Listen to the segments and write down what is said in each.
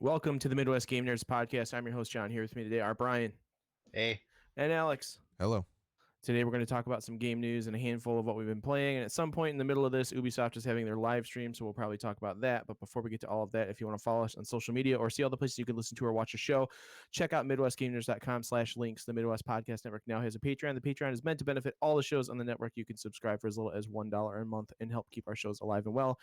Welcome to the Midwest Game Nerds podcast. I'm your host, John. Here with me today are Brian. Hey. And Alex. Hello. Today we're going to talk about some game news and a handful of what we've been playing. And at some point in the middle of this, Ubisoft is having their live stream, so we'll probably talk about that. But before we get to all of that, if you want to follow us on social media or see all the places you can listen to or watch a show, check out MidwestGameNerds.com/links. The Midwest Podcast Network now has a Patreon. The Patreon is meant to benefit all the shows on the network. You can subscribe for as little as $1 a month and help keep our shows alive and well.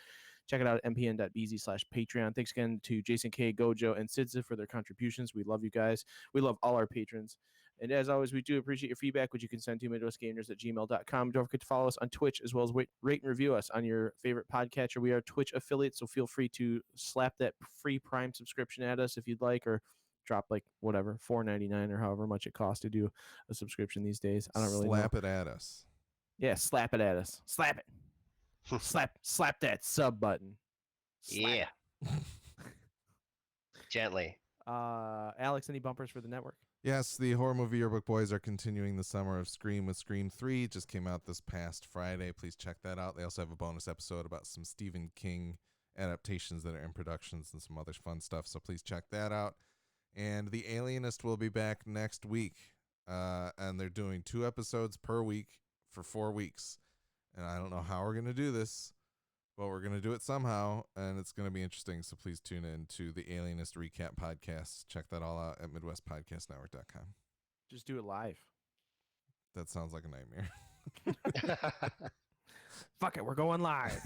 Check it out at mpn.bz/Patreon. Thanks again to Jason K, Gojo, and Sidza for their contributions. We love you guys. We love all our patrons. And as always, we do appreciate your feedback, which you can send to MidwestGameNerds@gmail.com. Don't forget to follow us on Twitch, as well as rate and review us on your favorite podcatcher. We are Twitch affiliates, so feel free to slap that free Prime subscription at us if you'd like, or drop like whatever, $4.99 or however much it costs to do a subscription these days. I don't really slap know. it at us. Yeah, slap it at us. Slap it. slap that sub button. Slap it. Gently. Alex, any bumpers for the network? Yes, the Horror Movie Yearbook Boys are continuing the summer of Scream with Scream 3. It just came out this past Friday. Please check that out. They also have a bonus episode about some Stephen King adaptations that are in productions and some other fun stuff, so please check that out. And The Alienist will be back next week, and they're doing 2 episodes per week for 4 weeks. And I don't know how we're going to do this, but we're going to do it somehow, and it's going to be interesting. So please tune in to the Alienist Recap Podcast. Check that all out at MidwestPodcastNetwork.com. Just do it live. That sounds like a nightmare. Fuck it, we're going live.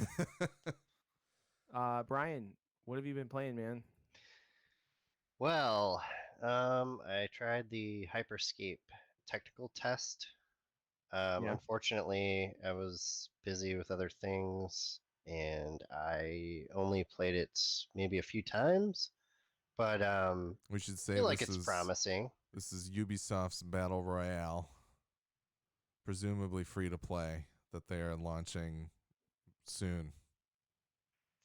Brian, what have you been playing, man? Well, I tried the Hyperscape technical test. Unfortunately, I was busy with other things, and I only played it maybe a few times. But we should say I feel like it's promising. This is Ubisoft's Battle Royale, presumably free to play, that they are launching soon.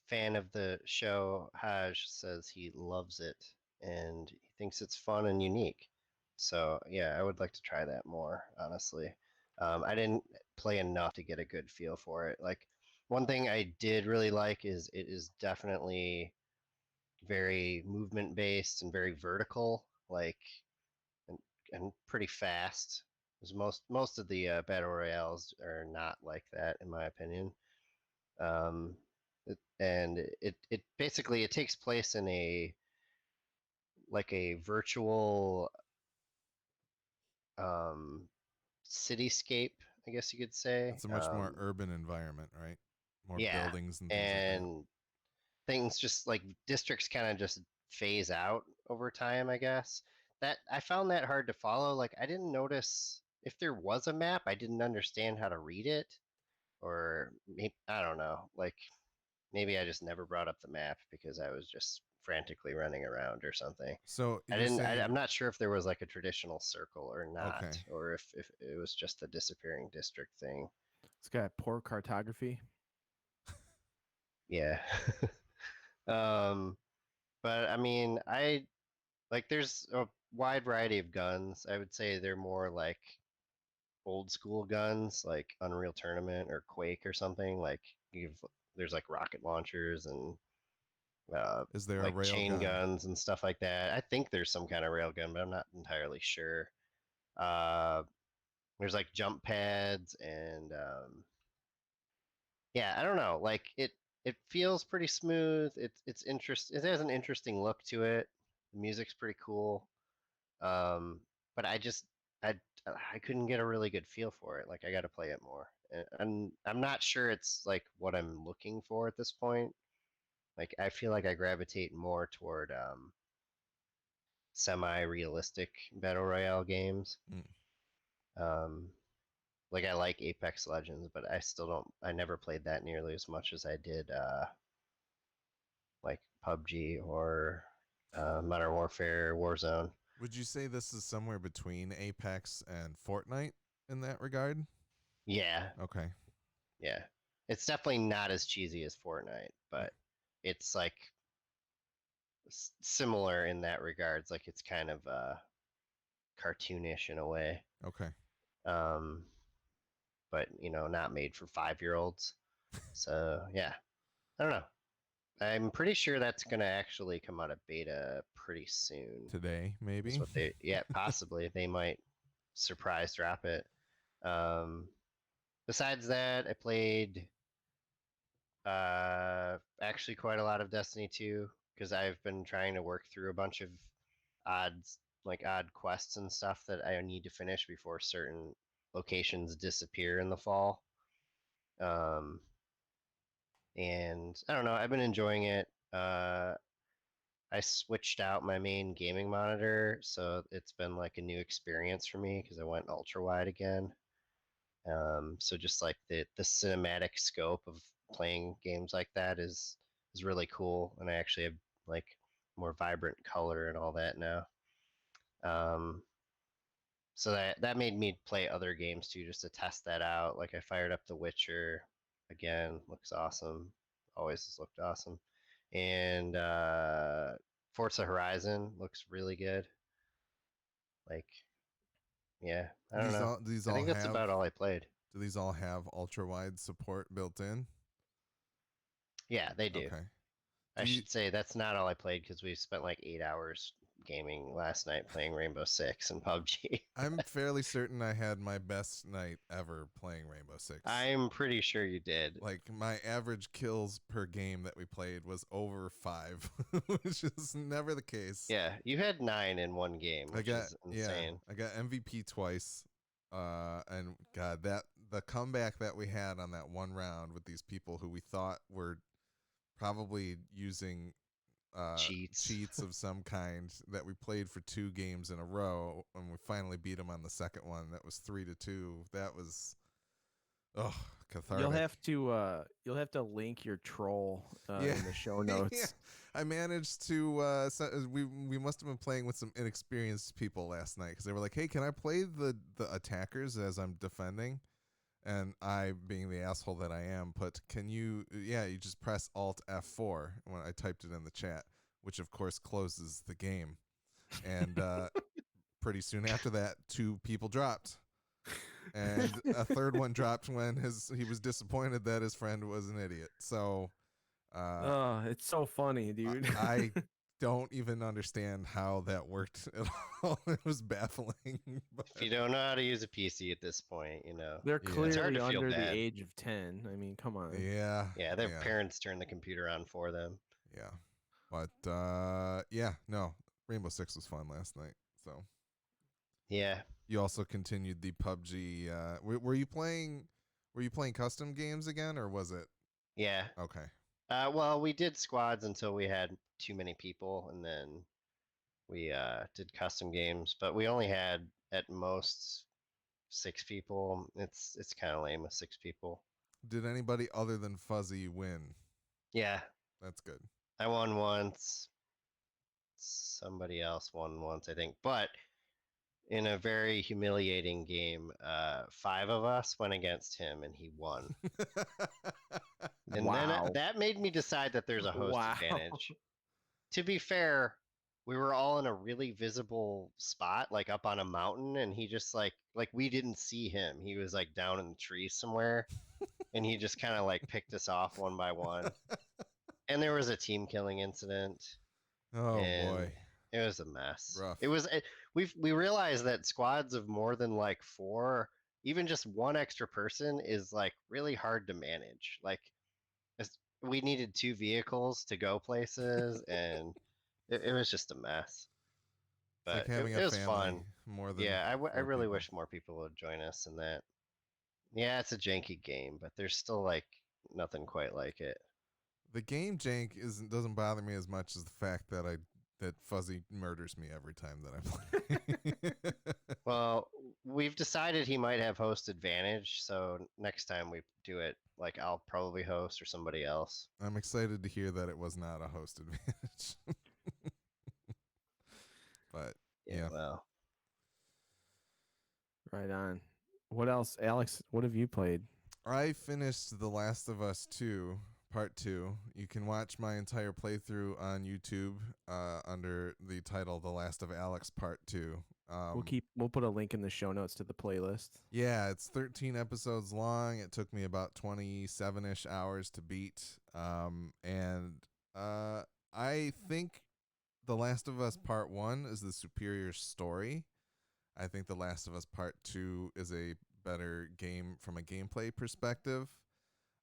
Fan of the show, Haj, says he loves it and he thinks it's fun and unique. So yeah, I would like to try that more, honestly. I didn't play enough to get a good feel for it. Like, one thing I did really like is it is definitely very movement based and very vertical, like, and pretty fast. Because most of the battle royales are not like that, in my opinion. It basically, it takes place in a virtual cityscape, I guess you could say. It's a much more urban environment, right? More buildings and things and like that. Things just like districts kind of just phase out over time, I guess. That I found that hard to follow. Like, I didn't notice if there was a map, I didn't understand how to read it, or maybe, I don't know. Like, maybe I just never brought up the map because I was just frantically running around or something. So I'm not sure if there was like a traditional circle or not, okay, or if it was just the disappearing district thing. It's got poor cartography. Yeah. But I mean, there's a wide variety of guns. I would say they're more like old school guns, like Unreal Tournament or Quake or something. Like, there's like rocket launchers and is there like a rail chain guns and stuff like that. I think there's some kind of rail gun, but I'm not entirely sure. There's like jump pads and yeah, I don't know. Like, it feels pretty smooth. It's interesting. It has an interesting look to it. The music's pretty cool. But I couldn't get a really good feel for it. Like, I got to play it more. And I'm not sure it's like what I'm looking for at this point. Like, I feel like I gravitate more toward semi-realistic battle royale games. Like, I like Apex Legends, but I never played that nearly as much as I did like PUBG or Modern Warfare, Warzone. Would you say this is somewhere between Apex and Fortnite in that regard? Yeah. Okay. Yeah. It's definitely not as cheesy as Fortnite, but it's like similar in that regards. Like, it's kind of cartoonish in a way. Okay. But not made for 5-year-olds. So yeah, I don't know. I'm pretty sure that's going to actually come out of beta pretty soon. Today, Is maybe. what they, yeah, possibly they might surprise drop it. Um, besides that, I played actually quite a lot of Destiny 2 because I've been trying to work through a bunch of odds, like odd quests and stuff that I need to finish before certain locations disappear in the fall. Um, and I don't know, I've been enjoying it. I switched out my main gaming monitor, so it's been like a new experience for me because I went ultra wide again. So just like the cinematic scope of playing games like that is really cool, and I actually have like more vibrant color and all that now. Um, so that made me play other games too, just to test that out. Like I fired up The Witcher again, looks awesome. Always has looked awesome, and Forza Horizon looks really good. Like, yeah, I don't know. These I all think that's have. about all I played. Do these all have ultra wide support built in? Yeah, they do. Okay. I Do you? should say that's not all I played because we spent like 8 hours gaming last night playing Rainbow Six and PUBG. I'm fairly certain I had my best night ever playing Rainbow Six. I'm pretty sure you did. Like my average kills per game that we played was over 5, which is never the case. Yeah, you had 9 in one game, which is insane. I got MVP twice. And God, that the comeback that we had on that one round with these people who we thought were probably using cheats of some kind, that we played for 2 games in a row, and we finally beat them on the second one. That was 3-2. That was cathartic. You'll have to link your troll Yeah. in the show notes. Yeah. I managed to we must have been playing with some inexperienced people last night because they were like, "Hey, can I play the attackers as I'm defending?" And I, being the asshole that I am, can you? Yeah, you just press Alt F4 when I typed it in the chat, which of course closes the game. And pretty soon after that, 2 people dropped, and a third one dropped when he was disappointed that his friend was an idiot. So. It's so funny, dude. I don't even understand how that worked at all. It was baffling. But If you don't know how to use a PC at this point, They're Yeah. It's hard clearly to feel under the bad. age of 10. I mean, come on. yeah, Yeah, their parents turned the computer on for them. yeah. But no. Rainbow Six was fun last night. So Yeah, you also continued the PUBG. Were you playing? Were you playing custom games again, or was it? yeah. Okay. Well, we did squads until we had too many people, and then we did custom games, but we only had at most 6 people. It's kind of lame with 6 people. Did anybody other than Fuzzy win? Yeah, That's good. I won once. Somebody else won once, I think. But in a very humiliating game, 5 of us went against him and he won. And then Wow. that made me decide that there's a host Wow. advantage. To be fair, we were all in a really visible spot, like up on a mountain, and he just like we didn't see him. He was like down in the trees somewhere, and he just kind of like picked us off one by one. And there was a team killing incident. Oh and boy. It was a mess. Rough. It was. We realized that squads of more than like 4, even just one extra person, is like really hard to manage. Like, we needed 2 vehicles to go places, and it was just a mess. It's like But having it a was family fun. more than Yeah, I 4 really people. wish more people would join us in that. Yeah, it's a janky game, but there's still like nothing quite like it. The game jank doesn't bother me as much as the fact that Fuzzy murders me every time that I play. Well, we've decided he might have host advantage, so next time we do it, like I'll probably host or somebody else. I'm excited to hear that it was not a host advantage. But yeah. Well, Right on. What else, Alex? What have you played? I finished The Last of Us 2, Part 2. You can watch my entire playthrough on YouTube under the title The Last of Alex Part 2. We'll put a link in the show notes to the playlist. Yeah, it's 13 episodes long. It took me about 27-ish hours to beat. And I think The Last of Us Part 1 is the superior story. I think The Last of Us Part 2 is a better game from a gameplay perspective.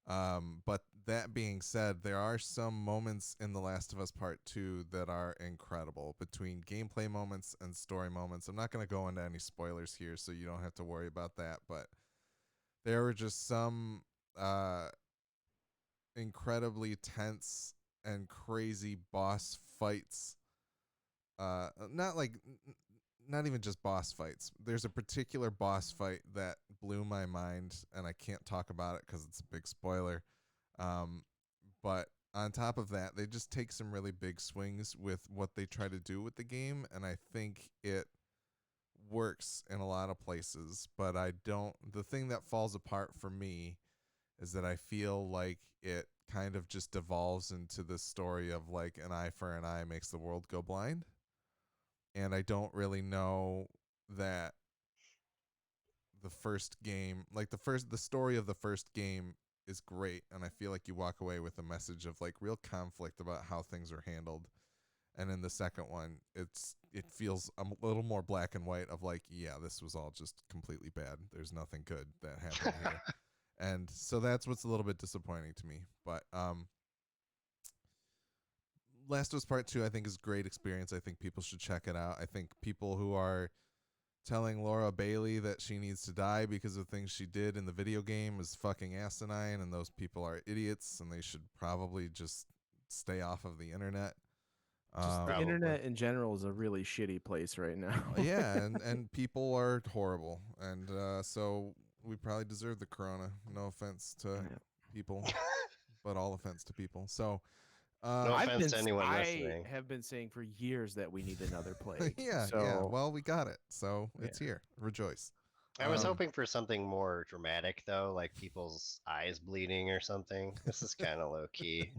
But that being said, there are some moments in The Last of Us Part 2 that are incredible between gameplay moments and story moments. I'm not going to go into any spoilers here, so you don't have to worry about that. But there were just some incredibly tense and crazy boss fights. Not like not even just boss fights. There's a particular boss fight that blew my mind, and I can't talk about it because it's a big spoiler. Um, but on top of that, they just take some really big swings with what they try to do with the game, and I think it works in a lot of places. But I don't. The thing that falls apart for me is that I feel like it kind of just devolves into this story of like an eye for an eye makes the world go blind. And I don't really know that the first game, like the story of the first game is great, and I feel like you walk away with a message of like real conflict about how things are handled. And in the second one, it feels a little more black and white of like, yeah, this was all just completely bad. There's nothing good that happened here. And so that's what's a little bit disappointing to me. But Last of Us Part 2 I think is a great experience. I think people should check it out. I think people who are telling Laura Bailey that she needs to die because of things she did in the video game is fucking asinine, and those people are idiots, and they should probably just stay off of the internet. Just the Probably. internet in general is a really shitty place right now. Yeah, and people are horrible, and so we probably deserve the corona. No offense to Yeah. people, but all offense to people. So No offense to anyone I listening. have been saying for years that we need another plague. yeah, so, yeah. Well, we got it, so Yeah. it's here. Rejoice. I was Um, hoping for something more dramatic though, like people's eyes bleeding or something. This is kind of low key.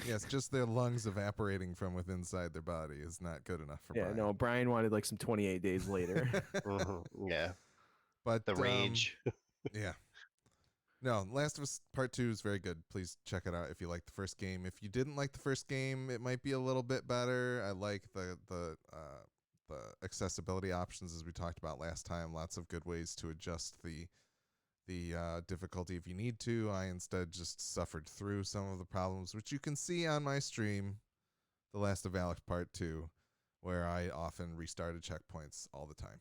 Yes, just their lungs evaporating from within inside their body is not good enough for yeah, Brian. no, Brian wanted like some 28 days later. Yeah, But the rage. yeah. No, Last of Us Part 2 is very good. Please check it out if you like the first game. If you didn't like the first game, it might be a little bit better. I like the accessibility options as we talked about last time. Lots of good ways to adjust the difficulty if you need to. I instead just suffered through some of the problems, which you can see on my stream, The Last of Alex Part 2, where I often restarted checkpoints all the time.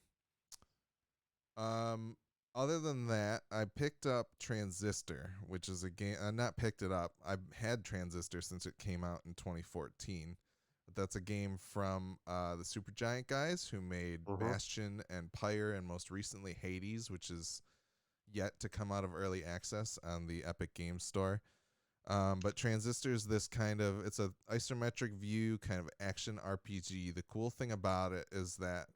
Other than that, I picked up Transistor, which is a game. Not picked it up. I've had Transistor since it came out in 2014. But that's a game from the Supergiant guys who made Bastion and Pyre, and most recently Hades, which is yet to come out of early access on the Epic Games Store. But Transistor is this kind of, it's a isometric view kind of action RPG. The cool thing about it is that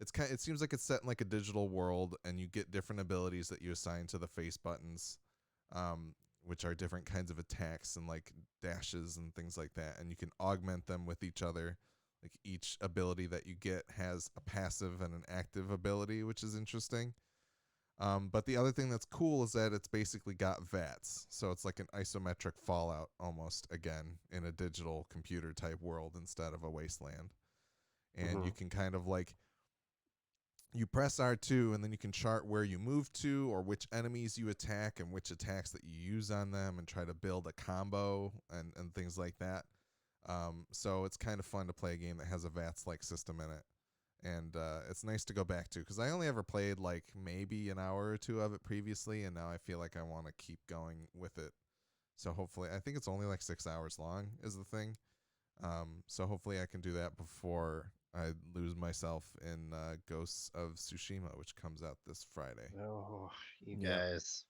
it seems like it's set in like a digital world, and you get different abilities that you assign to the face buttons, which are different kinds of attacks and like dashes and things like that, and you can augment them with each other. Like each ability that you get has a passive and an active ability, which is interesting. But the other thing that's cool is that it's basically got VATS, so it's like an isometric Fallout almost again in a digital computer type world instead of a wasteland, and you can kind of like you press R2 and then you can chart where you move to or which enemies you attack and which attacks that you use on them and try to build a combo and things like that. So it's kind of fun to play a game that has a VATS-like system in it. And it's nice to go back to because I only ever played like maybe an hour or two of it previously, and now I feel like I want to keep going with it. So hopefully, I think it's only like 6 hours long is the thing. So hopefully I can do that before I lose myself in Ghosts of Tsushima, which comes out this Friday. Oh, you Yeah. guys.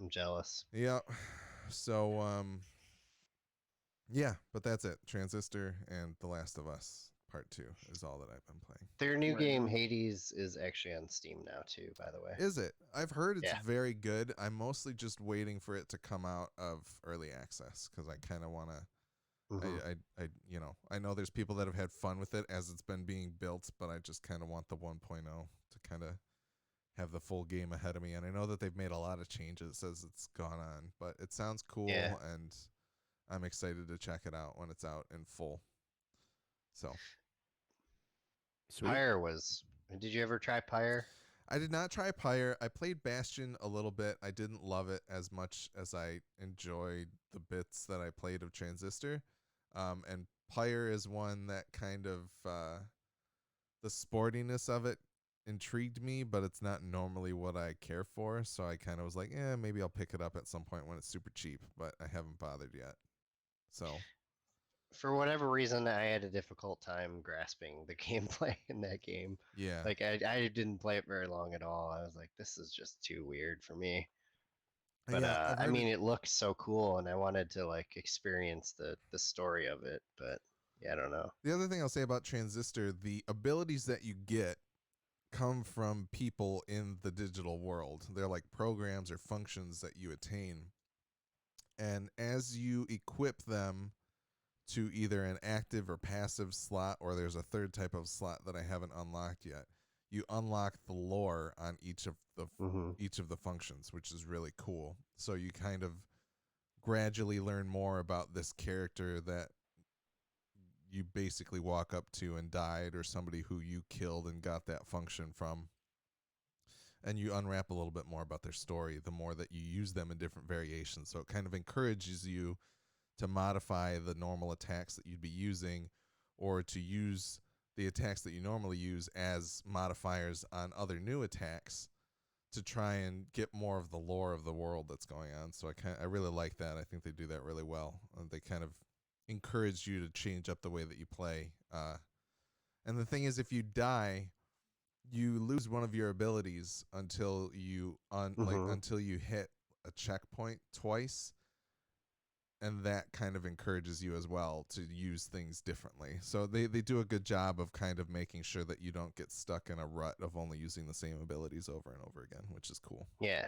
I'm jealous. Yeah. So, yeah, but that's it. Transistor and The Last of Us Part 2 is all that I've been playing. Their new Right game, on. Hades, is actually on Steam now, too, by the way. Is it? I've heard it's Yeah. very good. I'm mostly just waiting for it to come out of early access because I kind of want to. I you know, I know there's people that have had fun with it as it's been being built, but I just kind of want the 1.0 to kind of have the full game ahead of me. And I know that they've made a lot of changes as it's gone on, but it sounds cool, Yeah. and I'm excited to check it out when it's out in full. So Sweet. Pyre was. Did you ever try Pyre? I did not try Pyre. I played Bastion a little bit. I didn't love it as much as I enjoyed the bits that I played of Transistor. And Pyre is one that kind of the sportiness of it intrigued me, but it's not normally what I care for. So I kind of was like, maybe I'll pick it up at some point when it's super cheap, but I haven't bothered yet. So For whatever reason, I had a difficult time grasping the gameplay in that game. yeah, Like I didn't play it very long at all. I was like, this is just too weird for me. But yeah, I've I heard mean, it looked so cool, and I wanted to like experience the story of it. But yeah, I don't know. the other thing I'll say about Transistor, the abilities that you get come from people in the digital world. They're like programs or functions that you attain. And as you equip them to either an active or passive slot, or there's a third type of slot that I haven't unlocked yet, you unlock the lore on each of the functions, which is really cool. So you kind of gradually learn more about this character that you basically walk up to and died, or somebody who you killed and got that function from. And you unwrap a little bit more about their story the more that you use them in different variations. So it kind of encourages you to modify the normal attacks that you'd be using, or to use the attacks that you normally use as modifiers on other new attacks to try and get more of the lore of the world that's going on. So I really like that. I think they do that really well. They kind of encourage you to change up the way that you play. And the thing is, if you die, you lose one of your abilities until you until you hit a checkpoint twice, and that kind of encourages you as well to use things differently. So they do a good job of kind of making sure that you don't get stuck in a rut of only using the same abilities over and over again, which is cool. Yeah.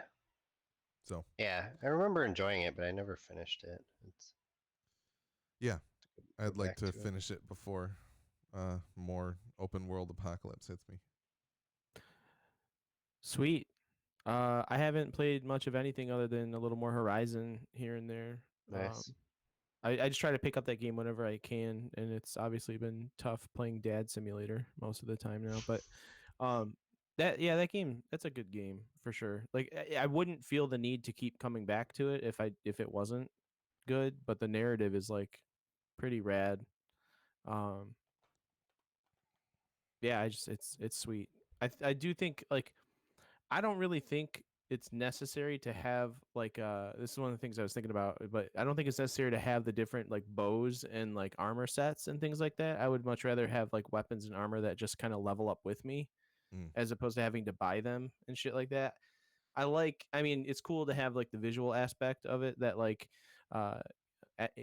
So Yeah, I remember enjoying it, but I never finished it. It's yeah, I'd like back to to it. finish it before more open world apocalypse hits me. Sweet. I haven't played much of anything other than a little more Horizon here and there. Nice. I just try to pick up that game whenever I can, and it's obviously been tough playing Dad Simulator most of the time now. But that game, that's a good game for sure. Like I wouldn't feel the need to keep coming back to it if it wasn't good, but the narrative is like pretty rad. Um, yeah, it's sweet. I do think like I don't really think it's necessary to have like this is one of the things I was thinking about, but I don't think it's necessary to have the different like bows and like armor sets and things like that. I would much rather have like weapons and armor that just kind of level up with me Mm. as opposed to having to buy them and shit like that. I mean, it's cool to have like the visual aspect of it that like uh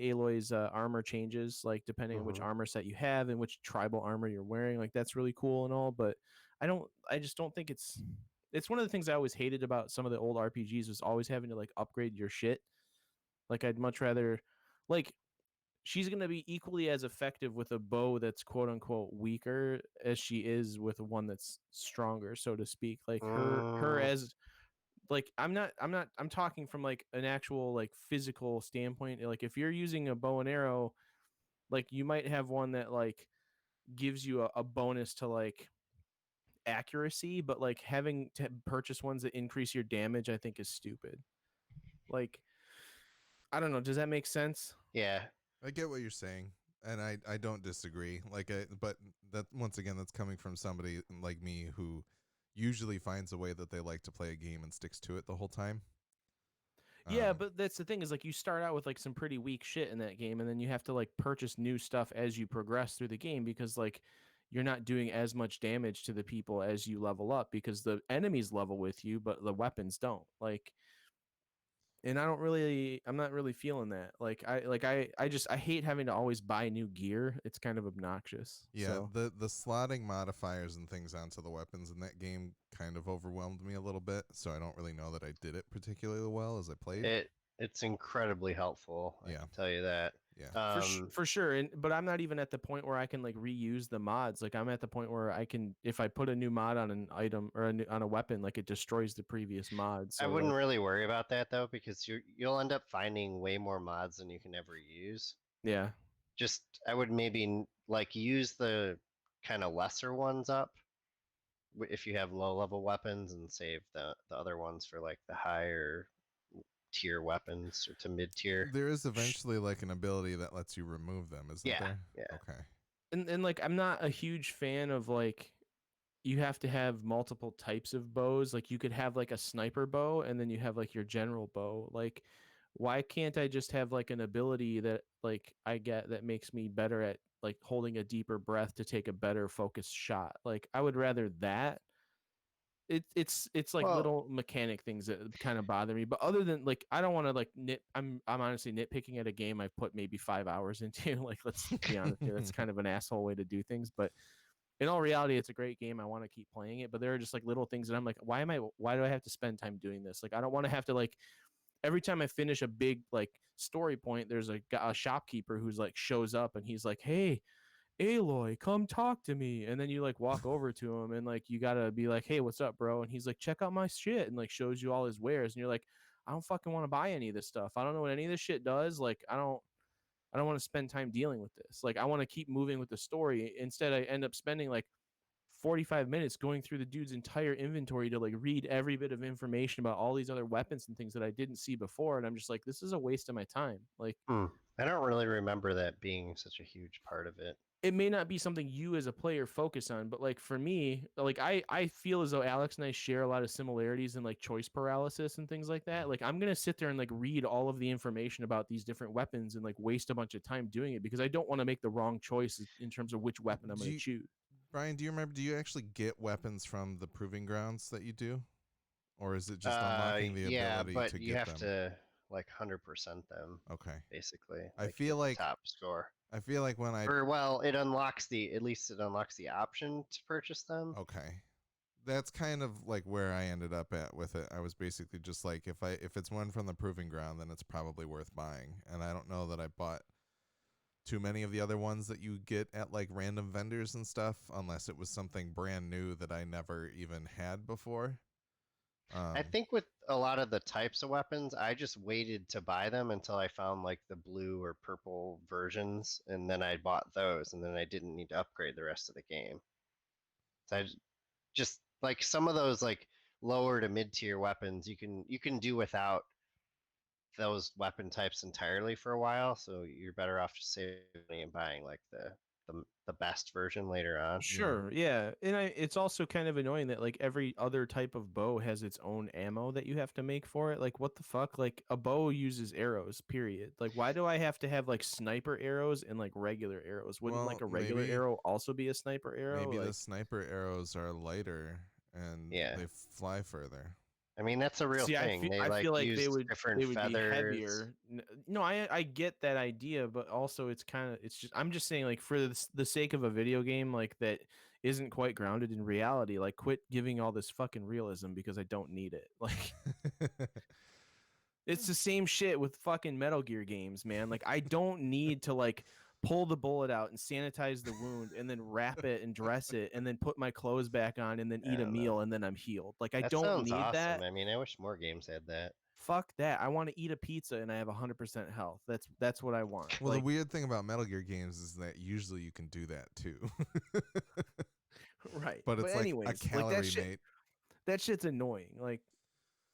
Aloy's armor changes like depending on which armor set you have and which tribal armor you're wearing. Like that's really cool and all, but I just don't think it's one of the things I always hated about some of the old RPGs was always having to like upgrade your shit. Like I'd much rather like she's going to be equally as effective with a bow that's quote unquote weaker as she is with one that's stronger, so to speak. Like her as like I'm talking from like an actual like physical standpoint. Like if you're using a bow and arrow, like you might have one that like gives you a bonus to like accuracy, but like having to purchase ones that increase your damage I think is stupid. Like I don't know, does that make sense? Yeah. I get what you're saying, and I don't disagree. But that once again, that's coming from somebody like me who usually finds a way that they like to play a game and sticks to it the whole time. Yeah, but that's the thing is like you start out with like some pretty weak shit in that game and then you have to like purchase new stuff as you progress through the game because like you're not doing as much damage to the people as you level up because the enemies level with you but the weapons don't. Like and I'm not really feeling that. I hate having to always buy new gear. It's kind of obnoxious. Yeah, So the slotting modifiers and things onto the weapons in that game kind of overwhelmed me a little bit, so I don't really know that I did it particularly well as I played. It's incredibly helpful. I Yeah. can tell you that. Yeah. For sure, but I'm not even at the point where I can like reuse the mods. Like I'm at the point where I can, if I put a new mod on an item or on a weapon, like it destroys the previous mod. I So wouldn't like, really worry about that though, because you'll end up finding way more mods than you can ever use. yeah, Just I would maybe like use the kind of lesser ones up if you have low level weapons, and save the other ones for like the higher tier weapons or to mid tier. There is eventually like an ability that lets you remove them, isn't Yeah, there? yeah. Okay. and like I'm not a huge fan of like you have to have multiple types of bows. Like you could have like a sniper bow and then you have like your general bow. Like why can't I just have like an ability that like I get that makes me better at like holding a deeper breath to take a better focused shot? Like I would rather that. It's like Well, little mechanic things that kind of bother me. But other than like I don't want to like I'm honestly nitpicking at a game I've put maybe 5 hours into. Like let's be honest here. That's kind of an asshole way to do things. But in all reality, it's a great game. I want to keep playing it, but there are just like little things that I'm like, why do I have to spend time doing this? Like, I don't want to have to like every time I finish a big like story point, there's a shopkeeper who's like shows up and he's like, hey, Aloy, come talk to me. And then you like walk over to him and like you gotta be like, hey, what's up, bro? And he's like, check out my shit and like shows you all his wares. And you're like, I don't fucking want to buy any of this stuff. I don't know what any of this shit does. Like, I don't want to spend time dealing with this. Like I want to keep moving with the story. Instead, I end up spending like 45 minutes going through the dude's entire inventory to like read every bit of information about all these other weapons and things that I didn't see before. And I'm just like, this is a waste of my time. Like I don't really remember that being such a huge part of it. it may not be something you as a player focus on, but like for me, like I feel as though Alex and I share a lot of similarities in like choice paralysis and things like that. Like I'm gonna sit there and like read all of the information about these different weapons and like waste a bunch of time doing it because I don't want to make the wrong choice in terms of which weapon I'm Do gonna you, choose. Brian, do you remember? Do you actually get weapons from the proving grounds that you do, or is it just unlocking the Yeah, ability but to you get have them? to like 100% them Okay. basically, I like feel get the like top score. I feel like when I Or well, it unlocks at least it unlocks the option to purchase them. okay, that's kind of like where I ended up at with it. I was basically just like, if it's one from the proving ground, then it's probably worth buying. And I don't know that I bought too many of the other ones that you get at like random vendors and stuff, unless it was something brand new that I never even had before. I think with a lot of the types of weapons, I just waited to buy them until I found like the blue or purple versions, and then I bought those, and then I didn't need to upgrade the rest of the game. So just like some of those like lower to mid tier weapons, you can do without those weapon types entirely for a while. So you're better off just saving money and buying like the best version later on. Sure, yeah. And it's also kind of annoying that like every other type of bow has its own ammo that you have to make for it. Like what the fuck? Like a bow uses arrows, period. Like why do I have to have like sniper arrows and like regular arrows? Wouldn't like Well, a regular maybe arrow also be a sniper arrow? maybe the Like sniper arrows are lighter and Yeah. they fly further. I mean, that's a real see, thing. They I like feel like use different they would be feathers. heavier. No, I get that idea, but also it's kind of it's just I'm just saying like for the sake of a video game like that isn't quite grounded in reality. Like quit giving all this fucking realism because I don't need it. Like it's the same shit with fucking Metal Gear games, man. Like I don't need to like pull the bullet out and sanitize the wound and then wrap it and dress it and then put my clothes back on and then I eat a don't know. meal and then I'm healed. Like I That don't sounds need awesome. that. I mean, I wish more games had that. Fuck that. I want to eat a pizza and I have 100% health. That's what I want. Well, Like the weird thing about Metal Gear games is that usually you can do that too. right. But it's like a anyways, like calorie mate. that shit's annoying. Like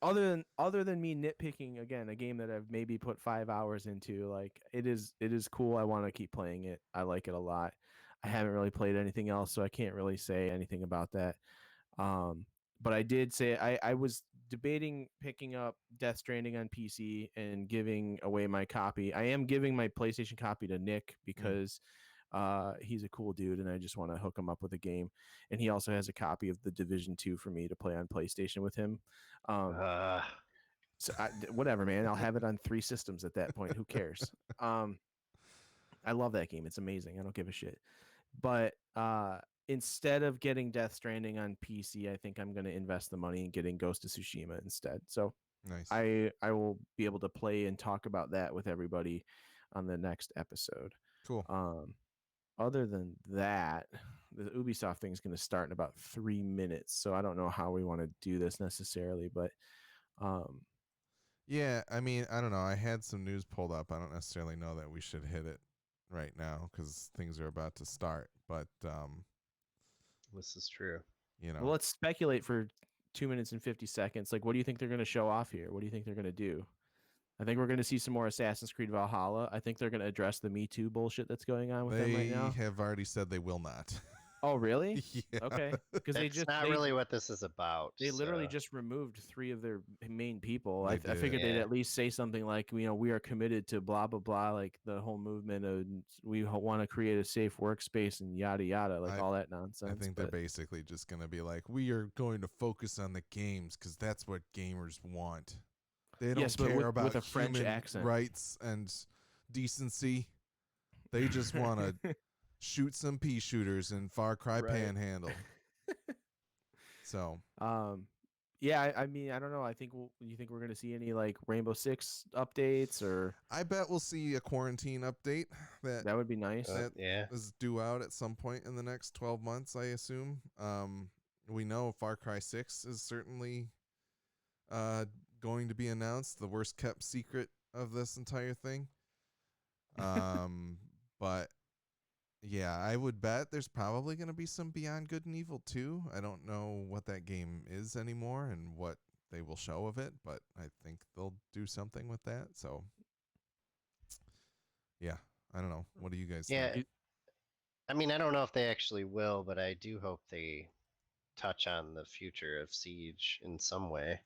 other than me nitpicking again a game that I've maybe put 5 hours into, like it is cool. I want to keep playing it. I like it a lot. I haven't really played anything else, so I can't really say anything about that. Um, but I did say I was debating picking up Death Stranding on PC and giving away my copy. I am giving my PlayStation copy to Nick because he's a cool dude and I just want to hook him up with a game. And he also has a copy of The Division 2 for me to play on PlayStation with him. Uh, So whatever, man. I'll have it on 3 systems at that point. Who cares? I love that game. It's amazing. I don't give a shit. But instead of getting Death Stranding on PC, I think I'm going to invest the money in getting Ghost of Tsushima instead. So Nice. I will be able to play and talk about that with everybody on the next episode. Cool. Other than that, the Ubisoft thing is going to start in about 3 minutes, so I don't know how we want to do this necessarily, but Yeah, I mean, I don't know. I had some news pulled up. I don't necessarily know that we should hit it right now because things are about to start. But This is true. you know, well, let's speculate for 2 minutes and 50 seconds. Like, what do you think they're going to show off here? What do you think they're going to do? I think we're going to see some more Assassin's Creed Valhalla. I think they're going to address the Me Too bullshit that's going on with them right they now. have already said they will not. Oh, really? Yeah. Okay, because That's not really what this is about. they literally so- just removed 3 of their main people. They I figured did. they'd Yeah. at least say something like, you know, we are committed to blah blah blah, like the whole movement of we want to create a safe workspace and yada yada, like all that nonsense. I think but they're basically just going to be like, we are going to focus on the games because that's what gamers want. They don't Yes, but care with about a French human accent. rights and decency. They just want to shoot some pea shooters in Far Cry Right. Panhandle. So Yeah, I mean, I don't know. I think you think we're gonna see any like Rainbow Six updates, or I bet we'll see a quarantine update that that would be nice. that yeah. is due out at some point in the next 12 months, I assume. We know Far Cry 6 is certainly going to be announced, the worst kept secret of this entire thing. But yeah, I would bet there's probably going to be some Beyond Good and Evil 2. I don't know what that game is anymore and what they will show of it, but I think they'll do something with that. So yeah, I don't know. What do you guys Yeah. think? I mean, I don't know if they actually will, but I do hope they touch on the future of Siege in some way.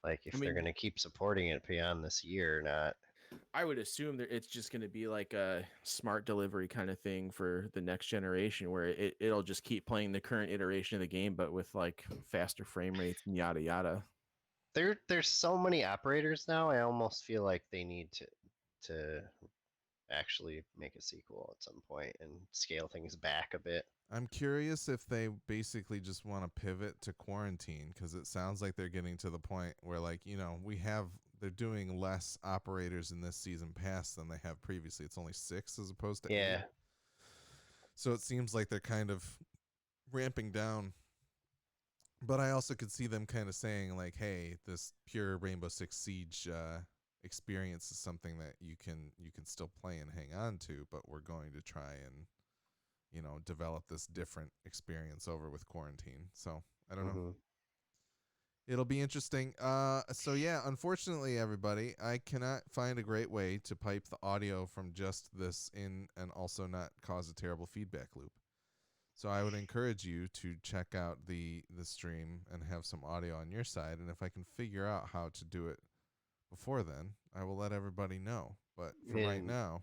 Like if they're mean- going to keep supporting it beyond this year or not. I would assume that it's just going to be like a smart delivery kind of thing for the next generation, where it'll just keep playing the current iteration of the game, but with like faster frame rates and yada yada. There's so many operators now. I almost feel like they need to actually make a sequel at some point and scale things back a bit. I'm curious if they basically just want to pivot to quarantine because it sounds like they're getting to the point where, like, you know, they're doing less operators in this season pass than they have previously. It's only 6 as opposed to 8. Yeah. So it seems like they're kind of ramping down. But I also could see them kind of saying, like, hey, this pure Rainbow Six Siege experience is something that you can still play and hang on to, but we're going to try and, you know, develop this different experience over with quarantine. So I don't know. It'll be interesting. So yeah, unfortunately, everybody, I cannot find a great way to pipe the audio from just this in and also not cause a terrible feedback loop. So I would encourage you to check out the stream and have some audio on your side. And if I can figure out how to do it before then, I will let everybody know. But for right And now,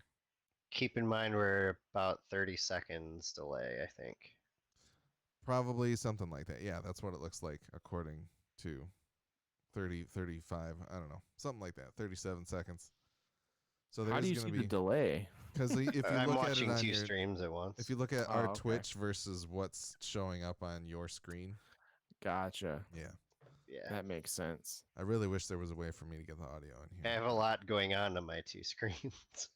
keep in mind we're about 30 seconds delay, I think. probably something like that. Yeah, that's what it looks like according to 30, 35, I don't know, something like that, 37 seconds. So How do you there's see going to the be, delay? because if you I'm look at it watching on 2 your, streams at once. if you look at Oh, our okay. Twitch versus what's showing up on your screen, Gotcha. yeah, Yeah. That makes sense. I really wish there was a way for me to get the audio in I here. have a lot going on my 2 screens.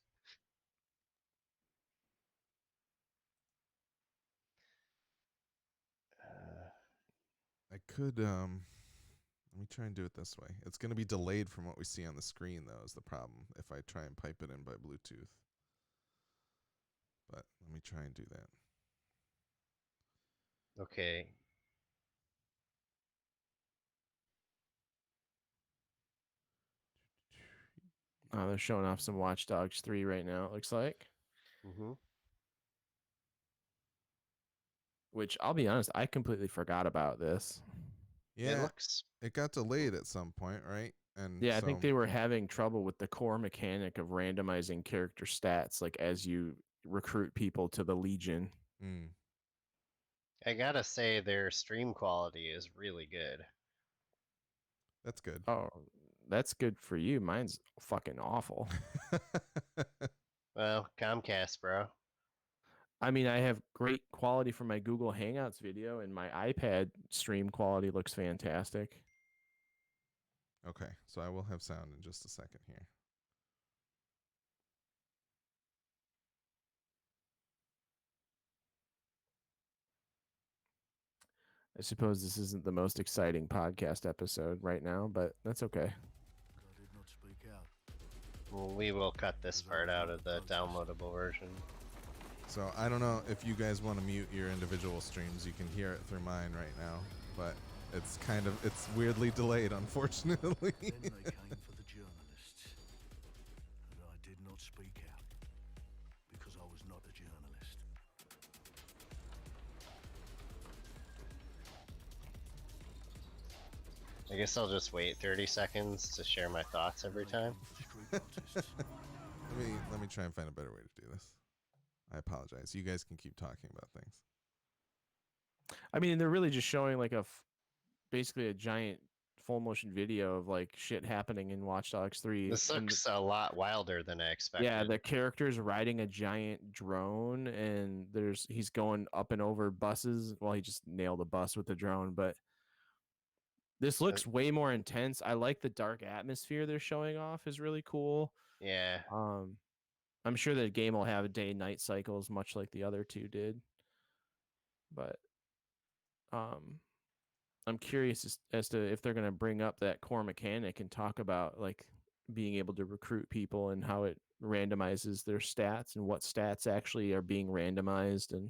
I could, let me try and do it this way. It's going to be delayed from what we see on the screen, though, is the problem if I try and pipe it in by Bluetooth. But let me try and do that. Okay. Oh, they're showing off some Watch Dogs 3 right now, it looks like. Which, I'll be honest, I completely forgot about this. Yeah, It looks it got delayed at some point, right? And Yeah, I so, think they were having trouble with the core mechanic of randomizing character stats, like as you recruit people to the Legion. mm, I gotta say their stream quality is really good. that's good. Oh, that's good for you. Mine's fucking awful. Well, Comcast, bro. I mean, I have great quality for my Google Hangouts video, and my iPad stream quality looks fantastic. Okay, so I will have sound in just a second here. I suppose this isn't the most exciting podcast episode right now, but that's okay. I did not speak out. Well, we will cut this part out of the downloadable version. So I don't know if you guys want to mute your individual streams. You can hear it through mine right now, but it's weirdly delayed, unfortunately. Then they came for the journalists, and I did not speak out because I was not a journalist. I guess I'll just wait 30 seconds to share my thoughts every time. Let me try and find a better way to do this. I apologize. You guys can keep talking about things. I mean, they're really just showing like basically a giant full motion video of like shit happening in Watch Dogs 3. This and looks a lot wilder than I expected. yeah, the character's riding a giant drone, and he's going up and over buses. Well, he just nailed a bus with the drone, but this looks way more intense. I like the dark atmosphere they're showing off is really cool. Yeah. I'm sure the game will have day-night cycles, much like the other two did. But I'm curious as to if they're going to bring up that core mechanic and talk about like being able to recruit people and how it randomizes their stats and what stats actually are being randomized. And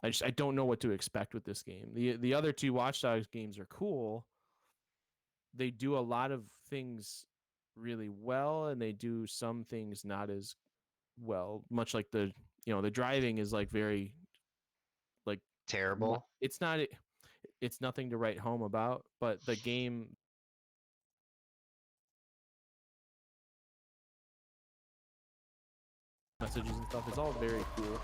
I don't know what to expect with this game. The other two Watch Dogs games are cool. They do a lot of things really well, and they do some things not as well. Much like the driving is like very like terrible. It's not. It's nothing to write home about, but the game messages and stuff is all very cool.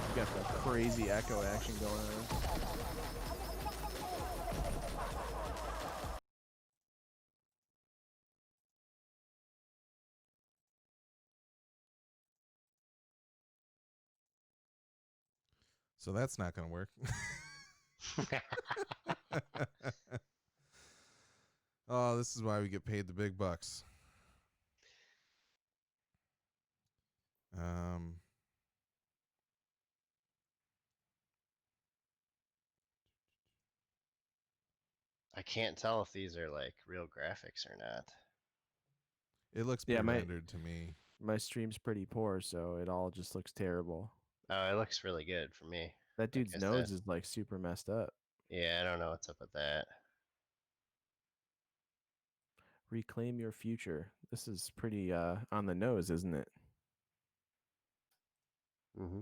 You got the crazy echo action going on. So that's not going to work. Oh, this is why we get paid the big bucks. I can't tell if these are like real graphics or not. It looks pre-rendered to me. My stream's pretty poor, so it all just looks terrible. Oh, it looks really good for me. That dude's nose is like super messed up. Yeah, I don't know what's up with that. Reclaim your future. This is pretty on the nose, isn't it? Mm-hmm.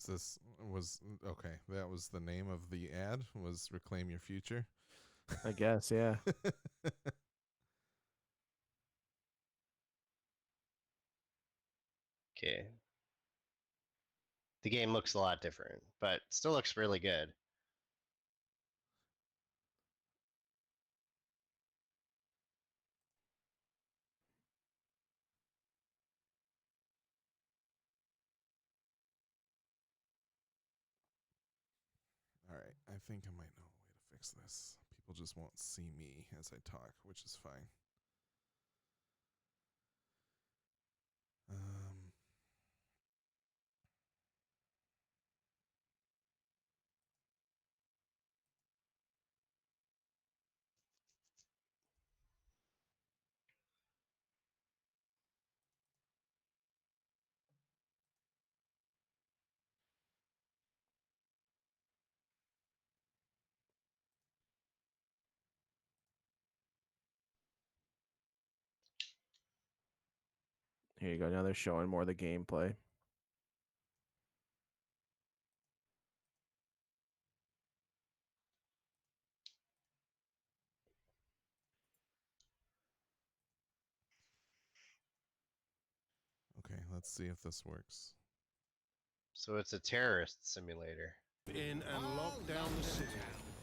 This was okay. That was the name of the ad. Was Reclaim Your Future. I guess, yeah. Okay. The game looks a lot different, but still looks really good. All right, I think I might know a way to fix this. People just won't see me as I talk, which is fine. Here you go. Now they're showing more of the gameplay. Okay, let's see if this works. So it's a terrorist simulator. In and lock down the city.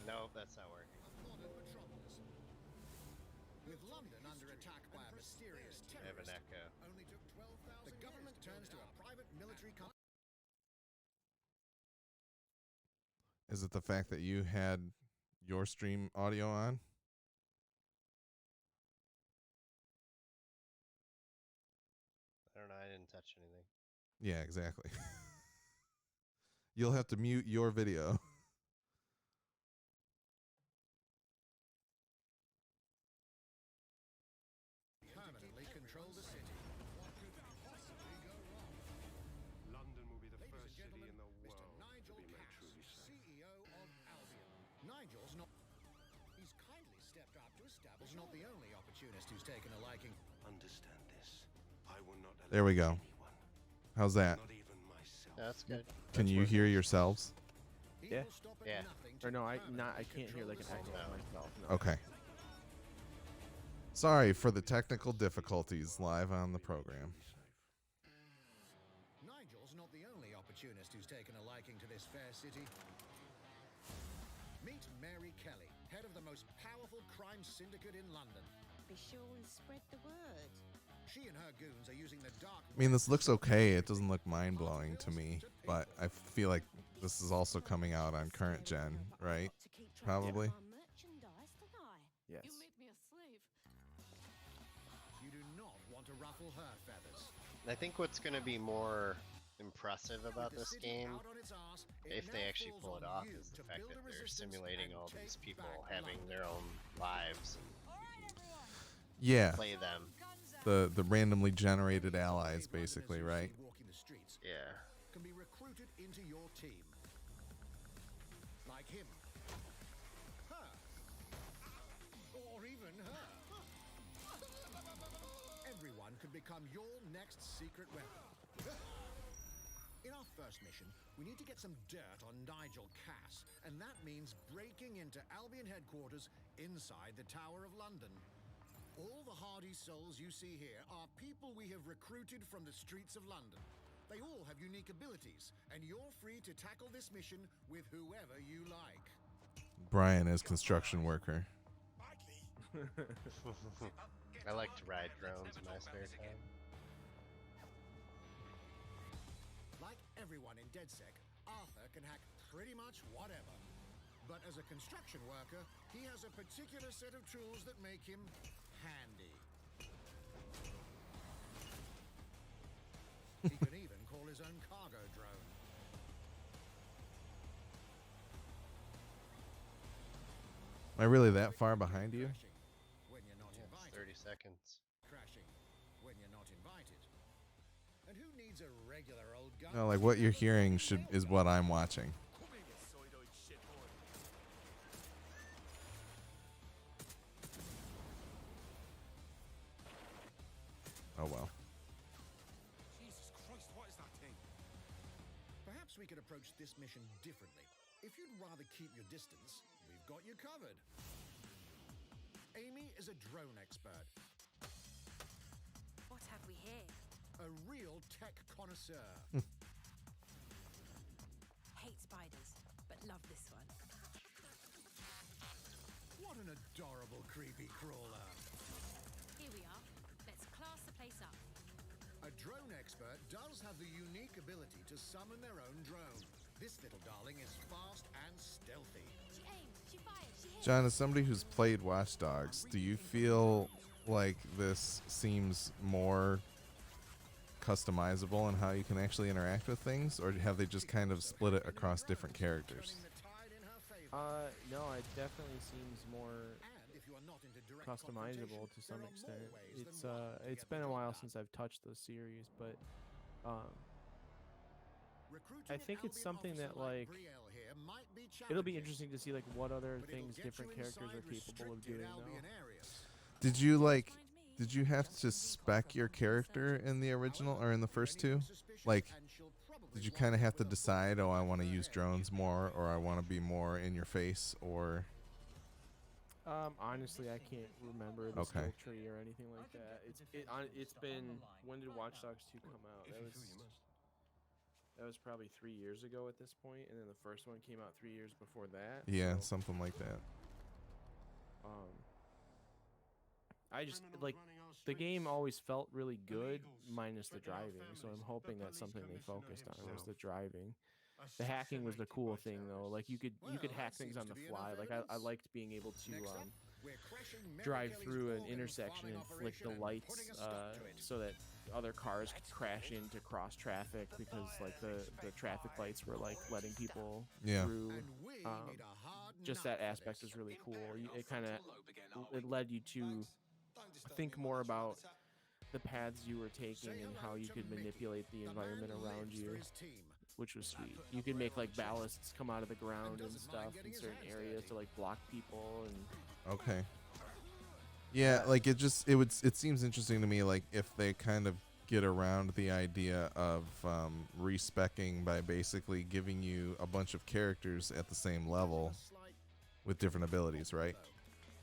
No, that's not working. With London mysterious I have an terrorist echo. only took 12,000 The government turns to a private military company. Is it the fact that you had your stream audio on? I don't know. I didn't touch anything. Yeah, exactly. You'll have to mute your video. Permanently control the city. What could possibly go wrong? London will be the Ladies first and city gentlemen, in the Mr. world Nigel to be made Cass, truly safe. CEO of Albion. Nigel's not. He's kindly stepped up to establish. Not the only opportunist who's taken a liking. Understand this. I will not allow There we go. anyone, How's that? not even myself. That's good. Can That's you working. hear yourselves? He Yeah. will stop at Yeah. nothing Or to no, I permanently can't hear control like the an echo city. of myself. No. Okay. Sorry for the technical difficulties live on the program. Nigel's not the only opportunist who's taken a liking to this fair city. Meet Mary Kelly, head of the most powerful crime syndicate in London. Be sure and spread the word. She and her goons are using the dark. I mean, this looks okay. It doesn't look mind-blowing to me, but I feel like this is also coming out on current gen, right? To keep track Probably. of our merchandise, don't I? Yes. You made me a slave. You do not want to ruffle her feathers. I think what's going to be more impressive about With the this city game, out on its arse, it if they now actually falls pull it on off, you is the to fact build that a they're resistance simulating and all these take people back having London. their own lives and Yeah, play them. the randomly generated allies, basically, right? Walking the streets Yeah. can be recruited into your team. Like him. Her. Or even her. Everyone could become your next secret weapon. In our first mission, we need to get some dirt on Nigel Cass, and that means breaking into Albion headquarters inside the Tower of London. All the hardy souls you see here are people we have recruited from the streets of London. They all have unique abilities, and you're free to tackle this mission with whoever you like. Brian as construction worker. I like to ride drones in my spare time. Like everyone in DedSec, Arthur can hack pretty much whatever. But as a construction worker, he has a particular set of tools that make him handy. He can even call his own cargo drone. Am I really that far behind you? Crashing when you're not Yeah, it's invited. 30 seconds. Crashing when you're not invited. And who needs a regular old gun? No, like what you're hearing is what I'm watching. Oh well. Jesus Christ, what is that thing? Perhaps we could approach this mission differently. If you'd rather keep your distance, we've got you covered. Amy is a drone expert, What have we here? a real tech connoisseur. Hate spiders, but love this one. What an adorable creepy crawler. Here we are. Let's class the place up. A drone expert does have the unique ability to summon their own drone. This little darling is fast and stealthy. She aims, she fires, she hits. John, as somebody who's played Watch Dogs, do you feel like this seems more customizable in how you can actually interact with things, or have they just kind of split it across different characters? Turning the tide in her favor. No, it definitely seems more And if you are not into direct customizable to confrontation, some there are extent. more ways It's than one to it's get been the a job while done. since I've touched the series, but Recruiting I an think it's Albion something officer that, like, Brielle here might be it'll be challenging, interesting to see like what other but it'll things get different you characters are inside capable of restricted doing Albion now. areas. Did you like? Did you have to spec your character in the original or in the first two? Like, did you kind of have to decide, oh, I want to use drones more, or I want to be more in your face, or Honestly, I can't remember the Okay. skill tree or anything like that. It's been, when did Watch Dogs 2 come out? That was probably 3 years ago at this point, and then the first one came out 3 years before that. yeah, so, something like that. I just like the game always felt really good, minus the driving. So I'm hoping that's something they focused on was the driving. The hacking was the cool thing though. Like you could hack that things seems on to the be fly. enough Like I evidence. liked being able to Next up, we're crashing drive Mary through an Kelly's intersection organ and flick the farming lights operation and putting a stop to it. so that other cars could crash into cross traffic because like the traffic lights were like letting people Yeah. through. And we need a hard Just nut that for aspect this. was really cool. It kind of it led you to think more about the paths you were taking Say and hello how you to could Mickey, manipulate the the environment man around lives for you, his team. which was sweet. You could make like ballasts come out of the ground and doesn't mind stuff getting in his certain hands areas dirty. to like block people and Okay. Yeah, like it seems interesting to me, like if they kind of get around the idea of respecing by basically giving you a bunch of characters at the same level with different abilities, right?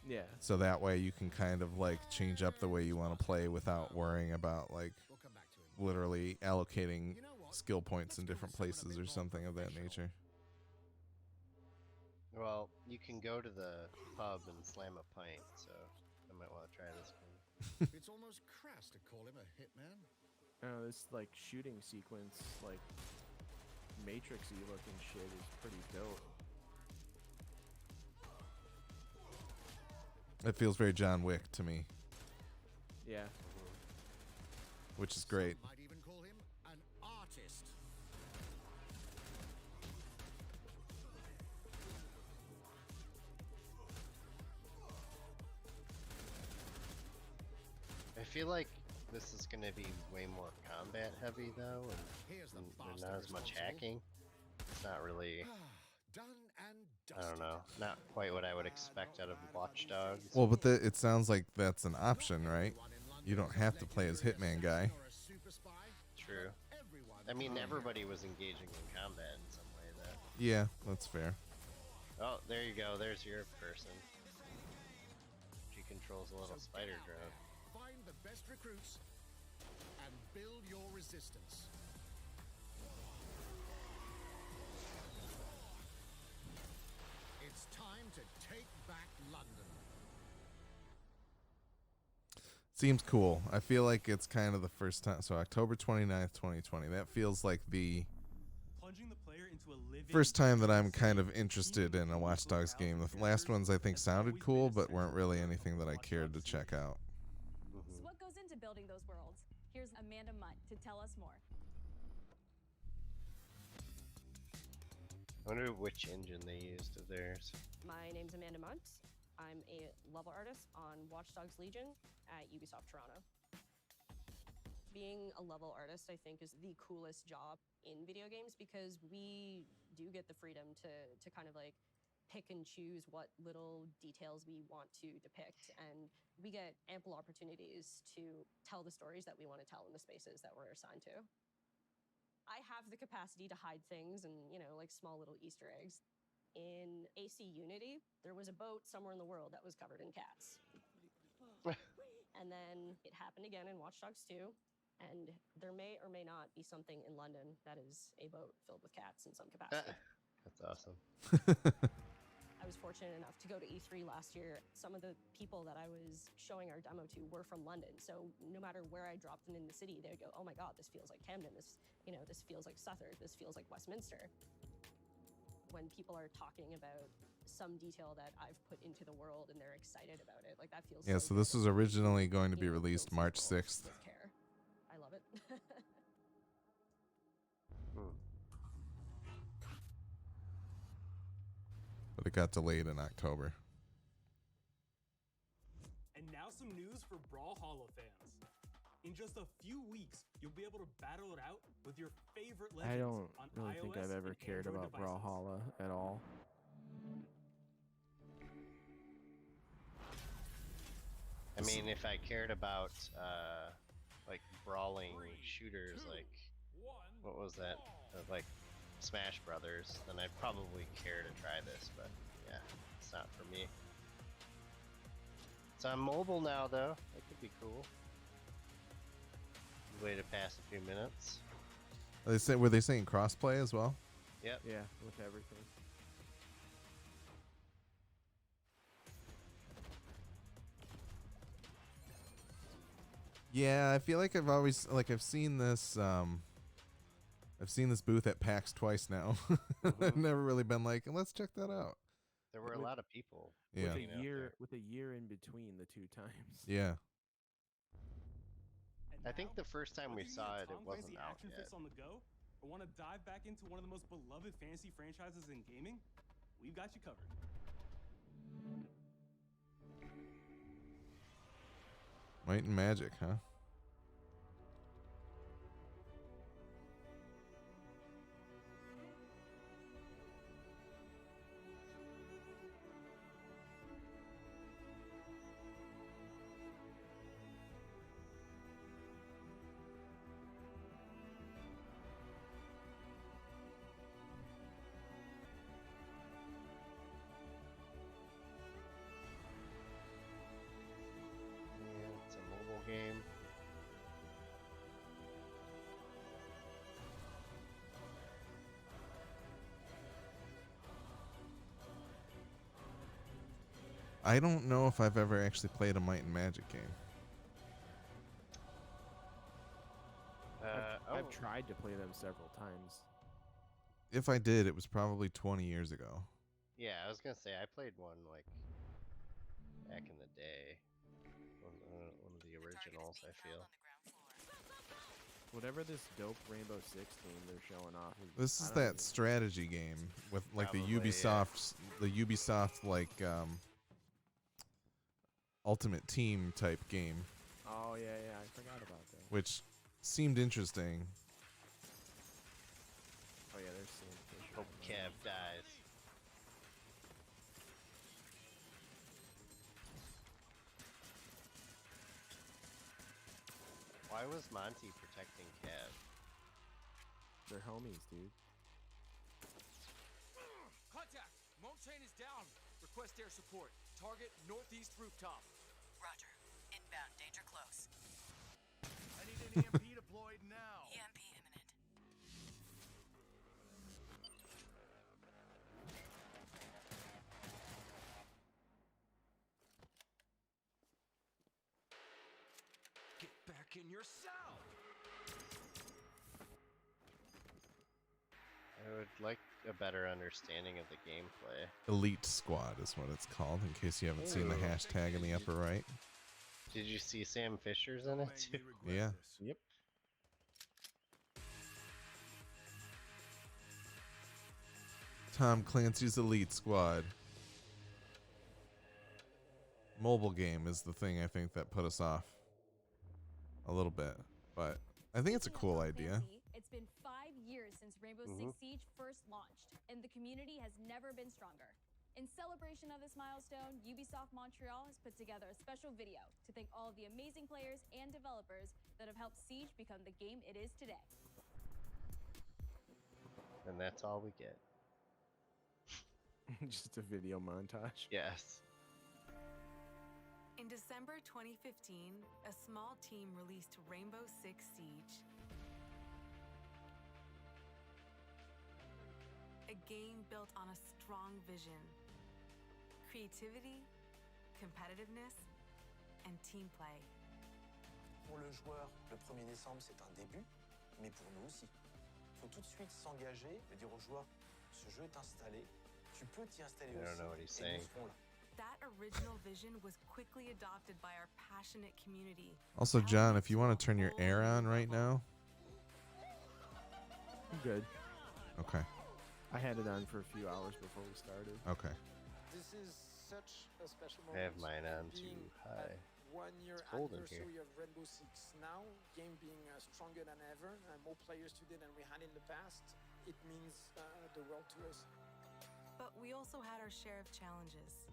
yeah. So that way you can kind of like change up the way you want to play without worrying about like We'll come back to him. literally allocating You know what? skill points in Let's go different to someone a places bit or more something of that professional. nature. Well, you can go to the pub and slam a pint, so I might want to try this game. It's almost crass to call him a hitman. Oh, this like shooting sequence, like Matrixy looking shit is pretty dope. It feels very John Wick to me, Yeah. which is great. Some might even call him an artist. I feel like this is going to be way more combat heavy though, Here's the and bastard not as much responsible. hacking. It's not really, Done and I dusted. don't know, not quite what I would expect out of Watch Dogs. Well, but it sounds like that's an option, right? You don't have to play as Hitman guy. True. I mean, everybody was engaging in combat in some way. That. Yeah, that's fair. Oh, there you go. There's your person. She controls a little spider drone. Find the best recruits and build your resistance. It's time to take back London. Seems cool. I feel like it's kind of the first time. So October 29th, 2020. That feels like the Plunging the player into a living first time that I'm kind of interested in a Watch Dogs game. The last ones I think sounded cool, but weren't really anything that I cared to check out. So what goes into building those worlds? Here's Amanda Mutt to tell us more. I wonder which engine they used of theirs. My name's Amanda Munt. I'm a level artist on Watch Dogs Legion at Ubisoft Toronto. Being a level artist, I think, is the coolest job in video games because we do get the freedom to kind of like pick and choose what little details we want to depict, and we get ample opportunities to tell the stories that we want to tell in the spaces that we're assigned to. I have the capacity to hide things and, you know, like small little Easter eggs. In AC Unity, there was a boat somewhere in the world that was covered in cats. And then it happened again in Watch Dogs 2, and there may or may not be something in London that is a boat filled with cats in some capacity. That's awesome. I was fortunate enough to go to E3 last year. Some of the people that I was showing our demo to were from London. So no matter where I dropped them in the city, they would go, "Oh my God, this feels like Camden. This, you know, this feels like Southwark. This feels like Westminster." When people are talking about some detail that I've put into the world and they're excited about it, like that feels. Yeah, so this was originally going to be released March 6th. With care. I love it. But it got delayed in October. And now some news for Brawlhalla fans. In just a few weeks, you'll be able to battle it out with your favorite legends I don't on really think iOS I've ever and cared Android about devices. Brawlhalla at all. I mean, if I cared about like brawling shooters, like what was that? Like Smash Brothers, then I'd probably care to try this. But yeah, it's not for me. It's on mobile now, though. That could be cool. Way to pass a few minutes. Were they saying crossplay as well? Yep. Yeah, with everything. Yeah, I feel like I've seen this booth at PAX twice now. I've never really been like, let's check that out. There were a lot of people. Yeah. With a year in between the two times. Yeah. I think the first time we saw it, it wasn't out action yet. fix on the go, or want to dive back into one of the most beloved fantasy franchises in gaming, we've got you covered. Might and Magic, huh? Yeah, it's a mobile game. I don't know if I've ever actually played a Might and Magic game. I've tried to play them several times. If I did, it was probably 20 years ago. Yeah, I was gonna say I played one like back in the day. One of the originals, I feel. Whatever this dope Rainbow Six game they're showing off. This is I don't that strategy game with like Probably, the Ubisoft like Ultimate Team type game, Oh yeah, I forgot about that. which seemed interesting. Oh yeah, there's Sam Fisher. Hope Cav dies. Why was Monty protecting Cav? They're homies, dude. Contact! Monk chain is down. Request air support. Target northeast rooftop. Roger. Inbound, danger close. I need an EMP deployed now. EMP imminent. Get back in your cell! I would like a better understanding of the gameplay. Elite Squad is what it's called, in case you haven't seen the Ooh. hashtag in the upper right. Did you see Sam Fisher's in it too? Yeah. Yep. Tom Clancy's Elite Squad. Mobile game is the thing I think that put us off a little bit, but I think it's a cool idea. It's been 5 years since Rainbow Six Siege first launched, and the community has never been stronger. In celebration of this milestone, Ubisoft Montreal has put together a special video to thank all of the amazing players and developers that have helped Siege become the game it is today. And that's all we get. Just a video montage. Yes. In December 2015, a small team released Rainbow Six Siege. A game built on a strong vision, creativity, competitiveness, and team play. Pour le joueur, le 1er décembre, c'est un début, mais pour nous aussi. Il faut tout de suite s'engager et dire aux joueurs, ce jeu est installé, tu peux t'y installer I aussi. don't know what he's et nous saying. serons là. That original vision was quickly adopted by our passionate community. Also, John, if you want to turn your air on right now. I'm good. Okay. I had it on for a few hours before we started. Okay. This is such a special I have moment. mine on being too high. at 1 year It's cold in here. anniversary of Rainbow Six now, game being stronger than ever, more players today than we had in the past. It means the world to us. But we also had our share of challenges.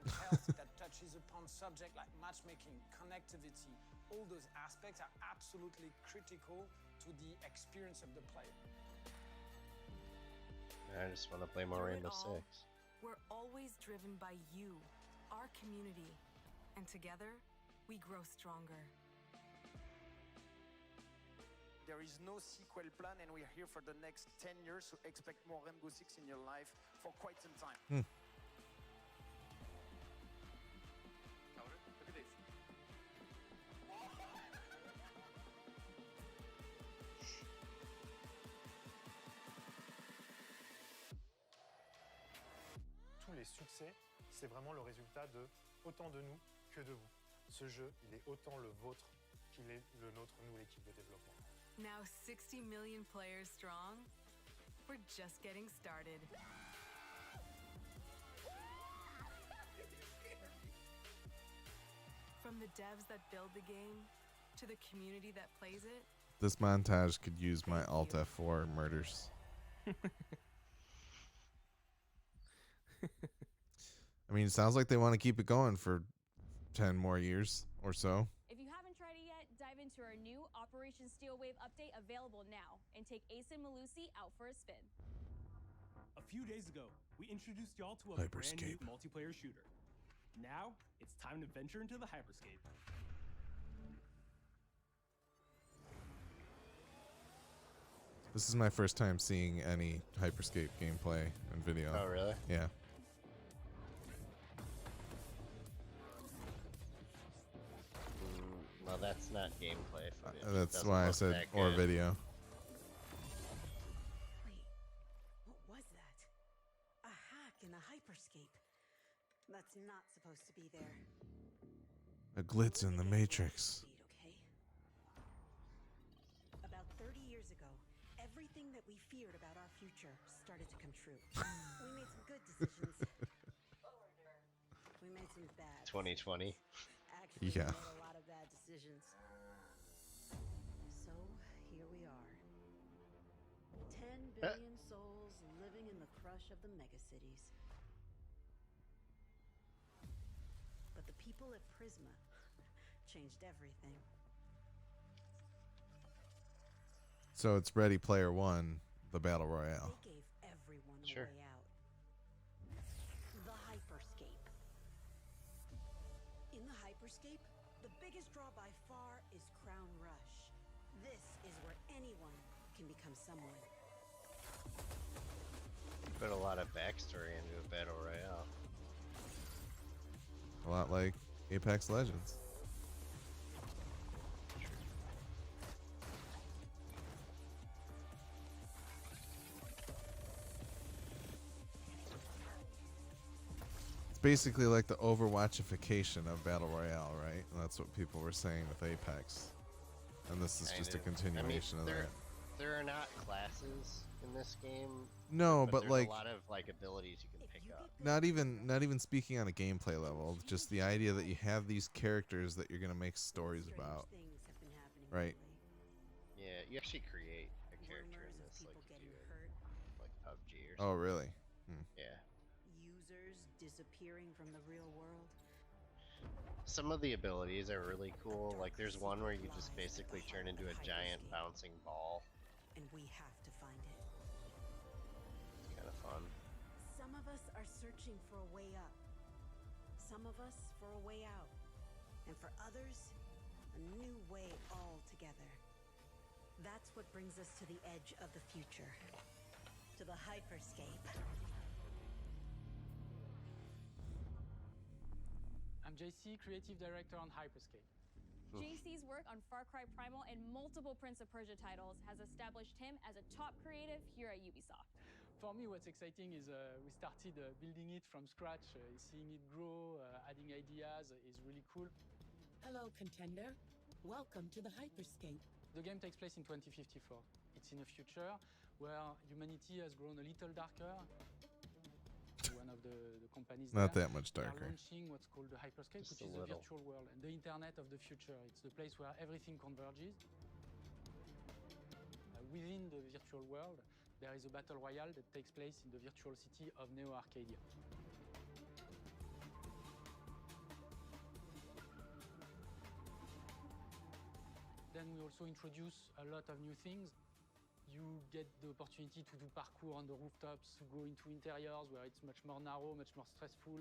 Health that touches upon subjects like matchmaking, connectivity, all those aspects are absolutely critical to the experience of the player. I just want to play more Through it Rainbow all, Six. We're always driven by you, our community, and together we grow stronger. There is no sequel plan, and we're here for the next 10 years, so expect more Rainbow Six in your life for quite some time. les succès, c'est vraiment le résultat de autant de nous que de vous. Ce jeu, il est autant le vôtre qu'il est le nôtre, nous, l'équipe de développement. Now 60 million players strong, we're just getting started. From the devs that build the game to the community that plays it, This montage could use my Alt F4 murders. I mean, it sounds like they want to keep it going for 10 more years or so. If you haven't tried it yet, dive into our new Operation Steel Wave update available now and take Ace and Malusi out for a spin. A few days ago, we introduced y'all to a brand new Hyperscape. multiplayer shooter. Now, it's time to venture into the Hyperscape. This is my first time seeing any Hyperscape gameplay and video. Oh, really? Yeah. Well, that's not gameplay footage. That's Doesn't why I look said that or good. video. What was that? A hack in the hyperscape. That's not supposed to be there. A glitch in the Matrix. Okay? About 30 years ago, everything that we feared about our future started to come true. We made some good decisions. We made some bad. 2020. Actually, Yeah. we made a lot of bad decisions. So here we are. 10 billion souls living in the crush of the megacities. But the people at Prisma changed everything. So it's Ready Player One, the Battle Royale. They gave everyone a Sure. way out. The hyperscape. In the hyperscape, the biggest draw by far is Crown Rush. This is where anyone can become someone. Put a lot of backstory into a battle royale. A lot like Apex Legends. It's basically like the Overwatchification of Battle Royale, right? And that's what people were saying with Apex. And this is Kind just a of. continuation I mean, of that. there are not classes in this game. No, but there's like a lot of like abilities you can pick up. not even speaking on a gameplay level, just the idea that you have these characters that you're gonna make stories about. Right. Yeah, you actually create a character in this like you do in like PUBG or something. Oh, really? Hmm. Yeah. Users disappearing from the real world. Some of the abilities are really cool. Like there's one where you just basically turn into a giant bouncing ball. And we have to find it. It's kind of fun. Some of us are searching for a way up. Some of us for a way out. And for others, a new way altogether. That's what brings us to the edge of the future. To the hyperscape. I'm JC, Creative Director on Hyperscape. JC's work on Far Cry Primal and multiple Prince of Persia titles has established him as a top creative here at Ubisoft. For me, what's exciting is we started building it from scratch. Seeing it grow, adding ideas is really cool. Hello, contender. Welcome to the hyperscape. The game takes place in 2054. It's in a future where humanity has grown a little darker. One of the companies Not there, that much they are darker. launching what's called the hyperscape, Just which a is the little. virtual world and the internet of the future. It's the place where everything converges. Within the virtual world, there is a battle royale that takes place in the virtual city of Neo Arcadia. Then we also introduce a lot of new things. You get the opportunity to do parkour on the rooftops, to go into interiors where it's much more narrow, much more stressful.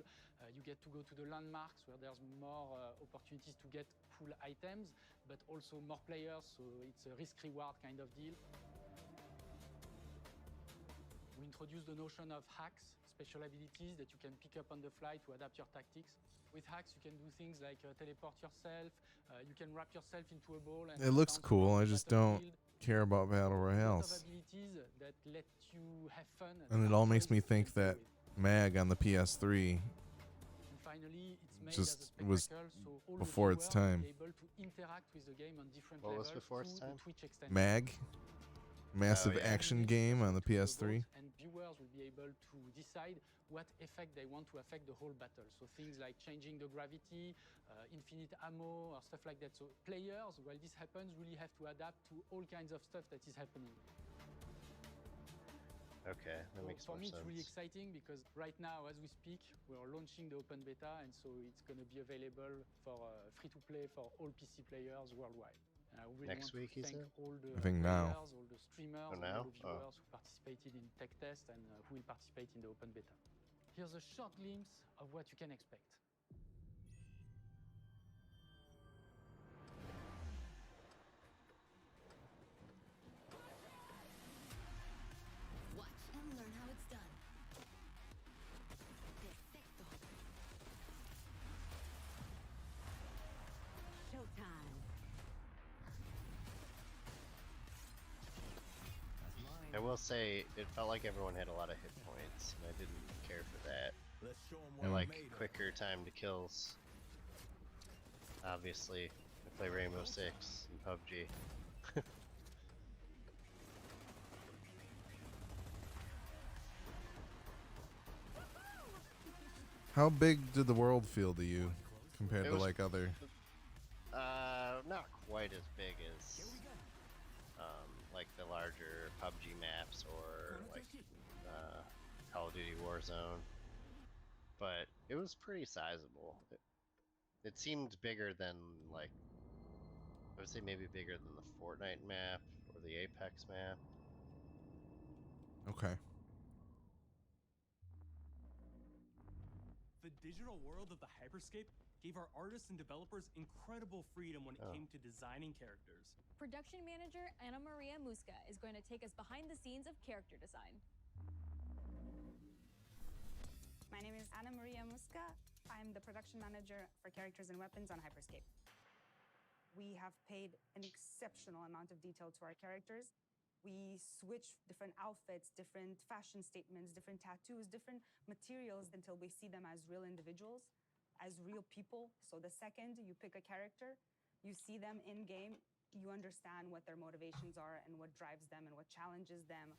You get to go to the landmarks where there's more opportunities to get cool items, but also more players, so it's a risk-reward kind of deal. We introduce the notion of hacks, special abilities that you can pick up on the fly to adapt your tactics. With hacks, you can do things like teleport yourself, you can wrap yourself into a ball. And It looks bounce cool. around I the just don't battlefield. care about battle A lot of royales. abilities that let you have fun And it all makes me think that Mag on the PS3. And finally, it's made Just as a was spectacle, so all before the its viewers will time. be able to interact with the game on different What was levels before its through time? the Twitch extension. Mag, massive Oh, yeah. action game on the PS3. And viewers will be able to decide what effect they want to affect the whole battle. So things like changing the gravity, infinite ammo, or stuff like that. So players, while this happens, really have to adapt to all kinds of stuff that is happening. Okay, that So makes for more me, sense. it's really exciting because right now, as we speak, we are launching the open beta, and so it's going to be available for free-to-play for all PC players worldwide. And I really Next want week, to you thank said? all the I think now. players, all the streamers, Oh, and now? all the viewers who participated in tech test and who will participate in the open beta. Here's a short glimpse of what you can expect. Watch and learn how it's done. Perfecto. Showtime. I will say, it felt like everyone had a lot of hit points, and I didn't care for that. Let's show 'em I what like we're made of. quicker time to kills. Obviously, I play Rainbow Six and PUBG. How big did the world feel to you compared It to was- like other? Not quite as big as like the larger PUBG maps or like Call of Duty Warzone, but it was pretty sizable. It seemed bigger than, like, I would say maybe bigger than the Fortnite map or the Apex map. Okay. The digital world of the Hyperscape gave our artists and developers incredible freedom when it came to designing characters. Production manager Ana Maria Musca is going to take us behind the scenes of character design. My name is Ana Maria Musca. I'm the production manager for characters and weapons on Hyperscape. We have paid an exceptional amount of detail to our characters. We switch different outfits, different fashion statements, different tattoos, different materials until we see them as real individuals, as real people. So the second you pick a character, you see them in game, you understand what their motivations are and what drives them and what challenges them.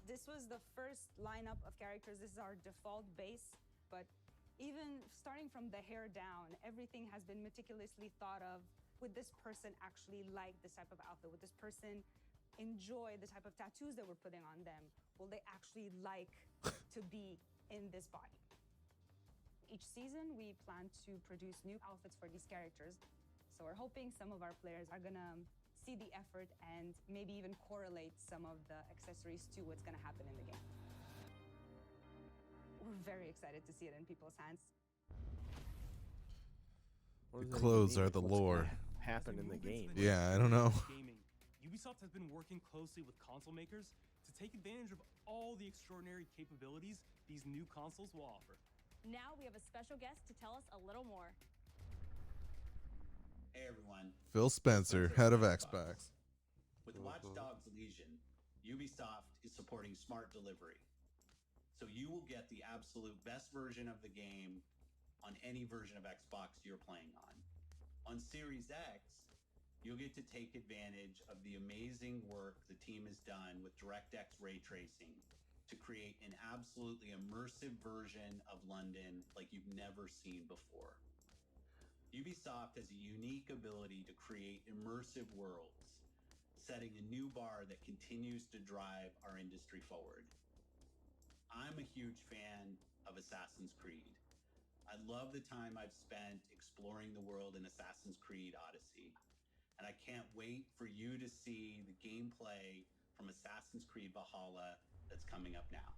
This was the first lineup of characters. This is our default base, but even starting from the hair down, everything has been meticulously thought of. Would this person actually like this type of outfit? Would this person enjoy the type of tattoos that we're putting on them? Will they actually like to be in this body? Each season, we plan to produce new outfits for these characters. So we're hoping some of our players are gonna see the effort and maybe even correlate some of the accessories to what's gonna happen in the game. We're very excited to see it in people's hands. What The does that even clothes mean? are the What's gonna lore. happen in the game. Yeah, I don't know. Gaming. Ubisoft has been working closely with console makers to take advantage of all the extraordinary capabilities these new consoles will offer. Now we have a special guest to tell us a little more. Hey everyone. Phil Spencer, head of Xbox. With Watch Dogs Legion, Ubisoft is supporting smart delivery. So you will get the absolute best version of the game on any version of Xbox you're playing on. On Series X, you'll get to take advantage of the amazing work the team has done with DirectX ray tracing to create an absolutely immersive version of London like you've never seen before. Ubisoft has a unique ability to create immersive worlds, setting a new bar that continues to drive our industry forward. I'm a huge fan of Assassin's Creed. I love the time I've spent exploring the world in Assassin's Creed Odyssey, and I can't wait for you to see the gameplay from Assassin's Creed Valhalla that's coming up now.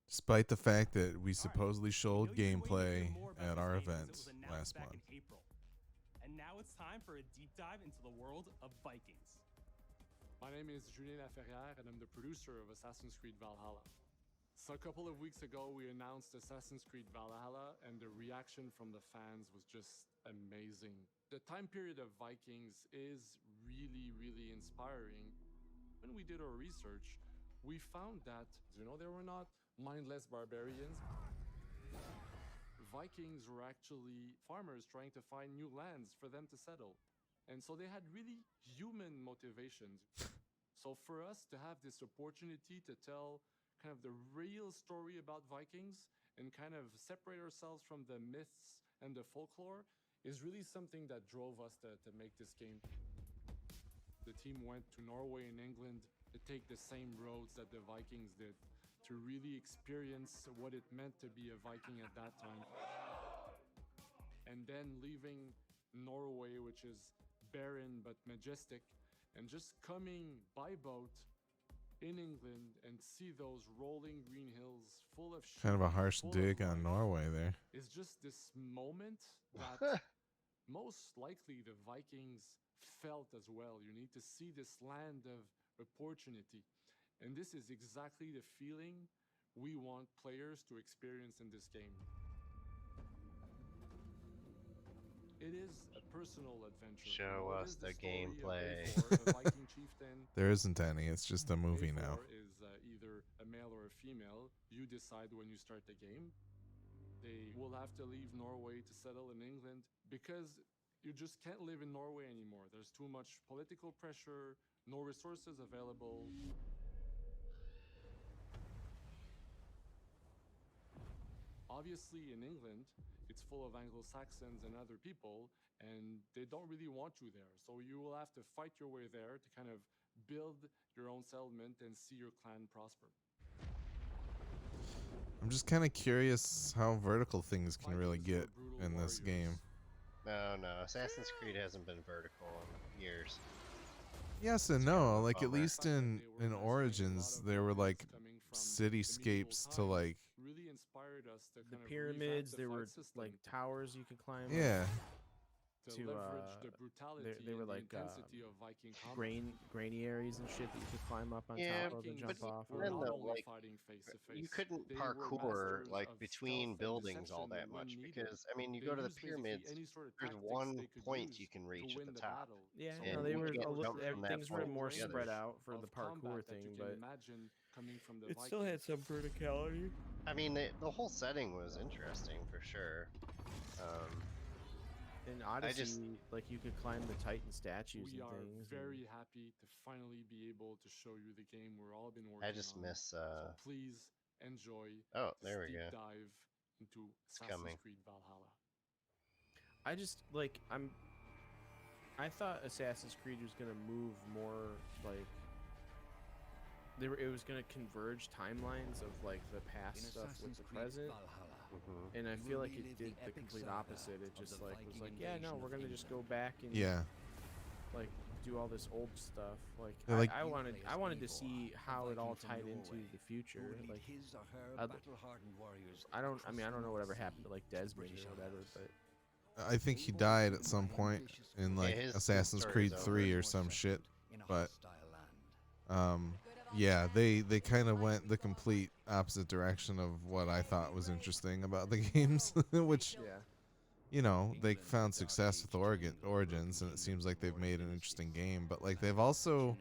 Despite the fact that we supposedly showed gameplay at our event last month. In April. And now it's time for a deep dive into the world of Vikings. My name is Julien Laferrière, and I'm the producer of Assassin's Creed Valhalla. So a couple of weeks ago, we announced Assassin's Creed Valhalla, and the reaction from the fans was just amazing. The time period of Vikings is really, really inspiring. When we did our research, we found that, there were not mindless barbarians. Vikings were actually farmers trying to find new lands for them to settle. And so they had really human motivations. So for us to have this opportunity to tell kind of the real story about Vikings and kind of separate ourselves from the myths and the folklore is really something that drove us to make this game. The team went to Norway and England to take the same roads that the Vikings did, to really experience what it meant to be a Viking at that time. And then leaving Norway, which is barren but majestic, and just coming by boat in England and see those rolling green hills full of sheep, Kind of a harsh full dig of on life, Norway there. is just this moment that most likely the Vikings felt as well. You need to see this land of opportunity. And this is exactly the feeling we want players to experience in this game. It is a personal adventure. Show us the gameplay. A Viking chieftain. There isn't any. It's just a movie now. A4 is either a male or a female. You decide when you start the game. They will have to leave Norway to settle in England because you just can't live in Norway anymore. There's too much political pressure, no resources available. Obviously, in England, it's full of Anglo-Saxons and other people, and they don't really want you there. So you will have to fight your way there to kind of build your own settlement and see your clan prosper. I'm just kind of curious how vertical things can really get in this game. No, Assassin's Creed hasn't been vertical in years. Yes and no. Like, at least in Origins, there were like cityscapes to like. Really inspired us to The kind pyramids, of there revamp were the fight system. like towers you could climb. Yeah. To leverage the brutality they were and like the intensity of Viking combat. graniaries and shit that you could climb up on top of and jump off. Were Then not the, only like, fighting face to face. you couldn't They were parkour masters like of between stealth and buildings all deception that when much needed. because I mean you They go to the used basically pyramids. any sort of There's tactics one they could point use you can to reach at win the the top. battle. Yeah, and they you were can't jump from that things were point more to the spread others. out for the parkour thing, but it still had some verticality. I mean, the whole setting was interesting for sure. In Odyssey, like you could climb the Titan statues We and are things. very happy to finally be able to show you the game we've all been working I just on. miss. So please enjoy Oh, this there we deep go. dive into It's Assassin's coming. Creed Valhalla. I just like I thought Assassin's Creed was gonna move more like it was gonna converge timelines of like the past stuff with the present. And I feel like it did the complete opposite. It just like was like, yeah, no, we're gonna just go back and like do all this old stuff. Like, I wanted to see how it all tied into the future. Like I don't know whatever happened to like Desmond or whatever, but I think he died at some point in like his Assassin's story's Creed over. 3 or some shit. But yeah, they kind of went the complete opposite direction of what I thought was interesting about the games, which you know, they found success with Origins, and it seems like they've made an interesting game. But like they've also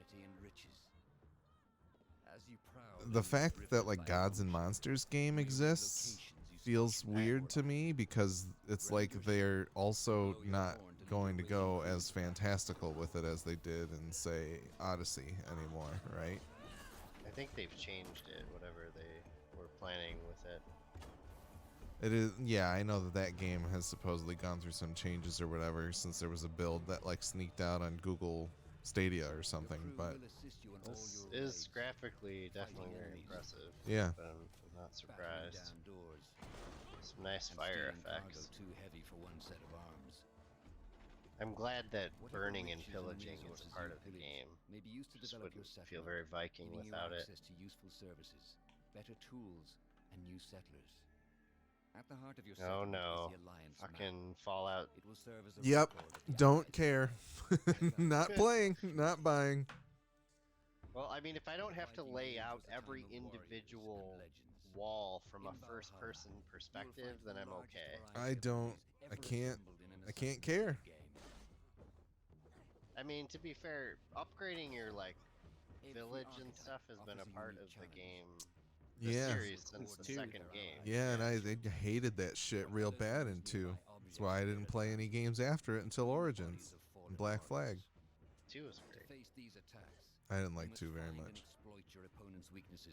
the fact that like Gods and Monsters game exists feels weird to me because it's like they're also not going to go as fantastical with it as they did in say Odyssey anymore, right? I think they've changed it, whatever they were planning with it. It is, yeah, I know that game has supposedly gone through some changes or whatever since there was a build that like sneaked out on Google Stadia or something, but this is graphically definitely very impressive. Yeah. But I'm not surprised. Some nice fire effects. I'm glad that burning and pillaging is a part of the game. Just wouldn't feel very Viking without it. To useful services, better tools, and new settlers. At the heart of your Oh settlement no. is the Alliance Fucking Fallout. It will serve as a yep, record of the don't care. Not playing, not buying. Well, I mean, if I don't have to lay out every individual wall from a first-person perspective, then I'm okay. I can't care. I mean, to be fair, upgrading your like village and stuff has been a part of the game the Yeah. series since the second game. Yeah, and I hated that shit real bad in 2. That's why I didn't play any games after it until Origins and Black Flag. 2 was great. I didn't like 2 very much.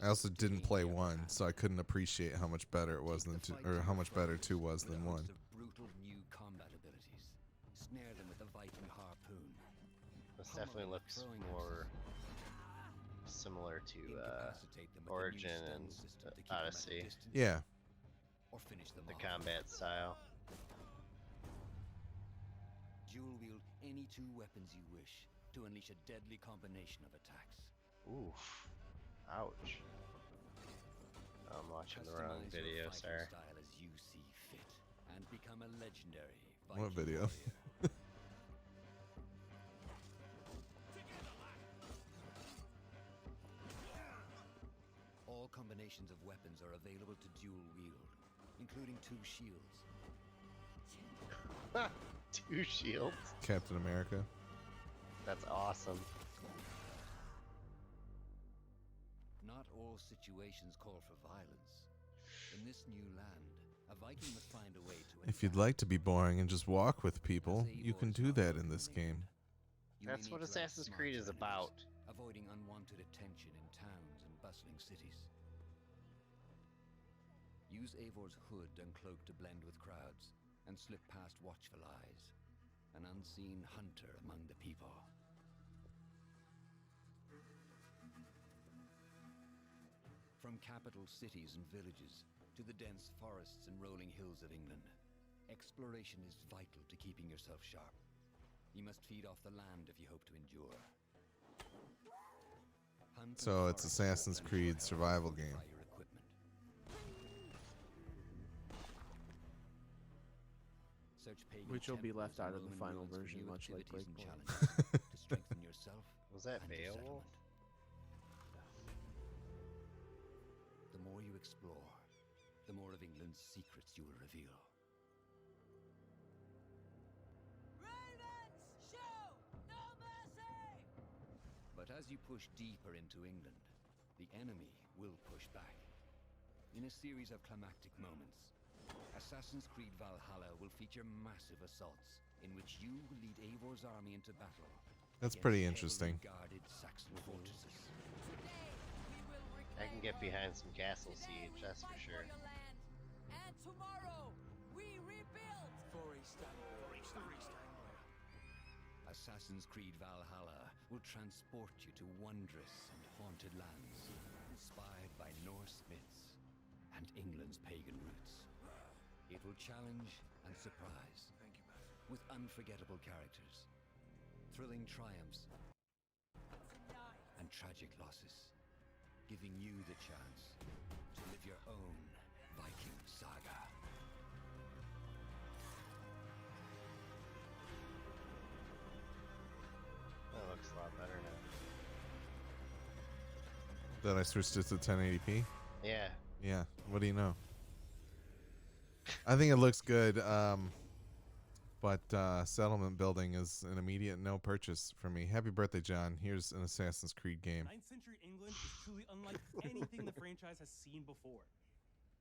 I also didn't play 1, so I couldn't appreciate how much better it was than 2, or how much better 2 was than 1. Brutal new combat abilities. Snare them with the Viking harpoon. This definitely looks more similar to Origin and Odyssey. Yeah. Or finish them the off. combat style. Dual wield any 2 weapons you wish to unleash a deadly combination of attacks. Oof. Ouch. I'm watching the wrong Customize your video, fighting sorry. style as you see fit and become a legendary What Viking video? warrior. All combinations of weapons are available to dual wield, including 2 shields. 2 shields? Captain America. That's awesome. Not all situations call for violence. In this new land, a Viking must find a way to If you'd like to be boring and just walk with people, you can do that in this game. That's what Assassin's Creed is about. Avoiding unwanted attention in towns and bustling cities. Use Eivor's hood and cloak to blend with crowds and slip past watchful eyes. An unseen hunter among the people. From capital cities and villages to the dense forests and rolling hills of England, exploration is vital to keeping yourself sharp. You must feed off the land if you hope to endure. Hunt So and it's forage Assassin's your Creed friends survival and game. modify your equipment. Search pagan Which will be temples left and out of the Roman final ruins for version, new much like activities and Breakpoint. challenges to strengthen yourself. Was that and your Beowulf? settlement. The more you explore, the more of England's secrets you will reveal. But as you push deeper into England, the enemy will push back. In a series of climactic moments, Assassin's Creed Valhalla will feature massive assaults in which you will lead Eivor's army into battle. That's against pretty heavily interesting. guarded Saxon fortresses. I can get behind some castle siege, that's for sure. And tomorrow, we rebuild. Assassin's Creed Valhalla will transport you to wondrous and haunted lands, inspired by Norse myths and England's pagan roots. It will challenge and surprise, with unforgettable characters, thrilling triumphs, and tragic losses, giving you the chance to live your own Viking saga. That looks a lot better now. Then I switched it to 1080p. Yeah. Yeah. What do you know? I think it looks good. But settlement building is an immediate no purchase for me. Happy birthday, John. Here's an Assassin's Creed game. 9th century England is truly unlike anything the franchise has seen before.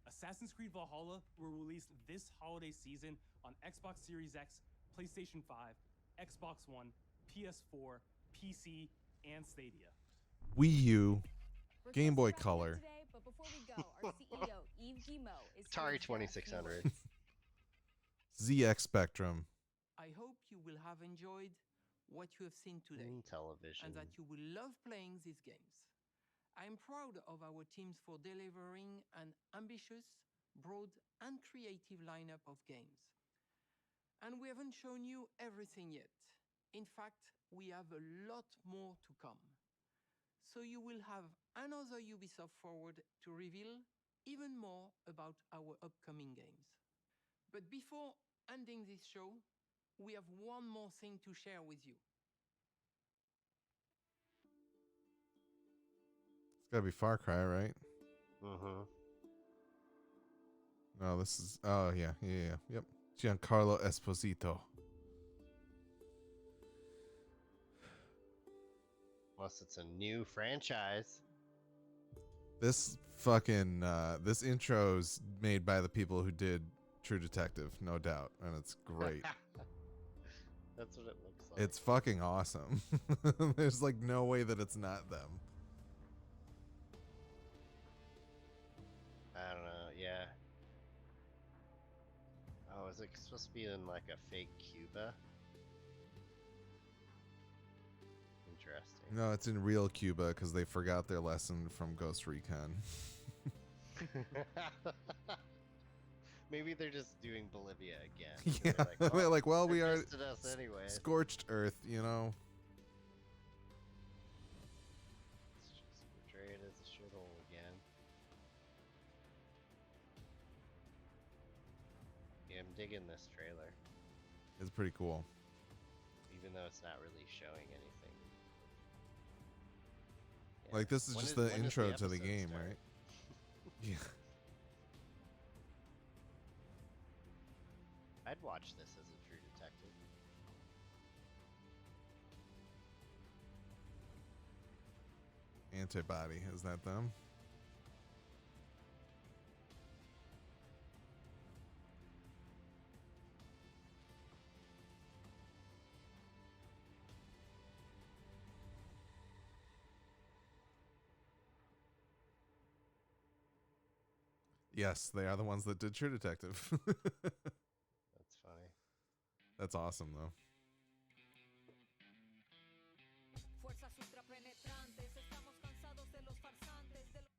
Assassin's Creed Valhalla will release this holiday season on Xbox Series X, PlayStation 5, Xbox One, PS4, PC, and Stadia. Wii U, Game Boy Color. Today, but before we go, our CEO, Yves Guillemot, is Atari here to share a few 2600. words. ZX Spectrum. I hope you will have enjoyed what you have seen today Television. and that you will love playing these games. I am proud of our teams for delivering an ambitious, broad, and creative lineup of games. And we haven't shown you everything yet. In fact, we have a lot more to come. So you will have another Ubisoft Forward to reveal even more about our upcoming games. But before ending this show, we have one more thing to share with you. It's gotta be Far Cry, right? Mm-hmm. No, this is. Oh yeah. Yep. Giancarlo Esposito. Unless it's a new franchise. This Fucking this intro's made by the people who did True Detective, no doubt, and it's great. That's what it looks like. It's fucking awesome. There's like no way that it's not them. I don't know. Yeah. Oh, is it supposed to be in like a fake Cuba? Interesting. No, it's in real Cuba because they forgot their lesson from Ghost Recon. Maybe they're just doing Bolivia again. Yeah, They're like, well, they we are pissed at us anyway. scorched earth, you know. It's just portrayed as a shithole again. Yeah, I'm digging this trailer, It's pretty cool. even though it's not really showing anything. Yeah. Like this is When just did- the when does intro to the episode game, start? right? Yeah. I'd watch this as a True Detective. Antibody, is that them? Yes, they are the ones that did True Detective. That's funny. That's awesome, though. Fuerzas ultrapenetrantes, estamos cansados de los farsantes, de los...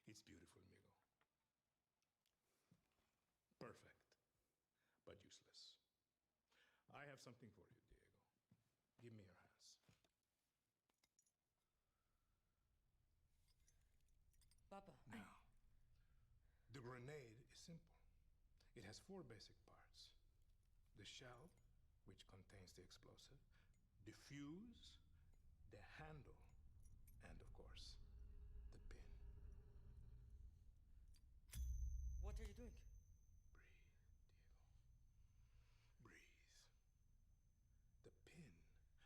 It's beautiful, Migo. Perfect, but useless. I have something for you, Diego. Give me your hands. Papa, Now, the grenade is simple. It has 4 basic parts. The shell, which contains the explosive, the fuse, the handle, and of course, the pin. what are you doing? Breathe. The pin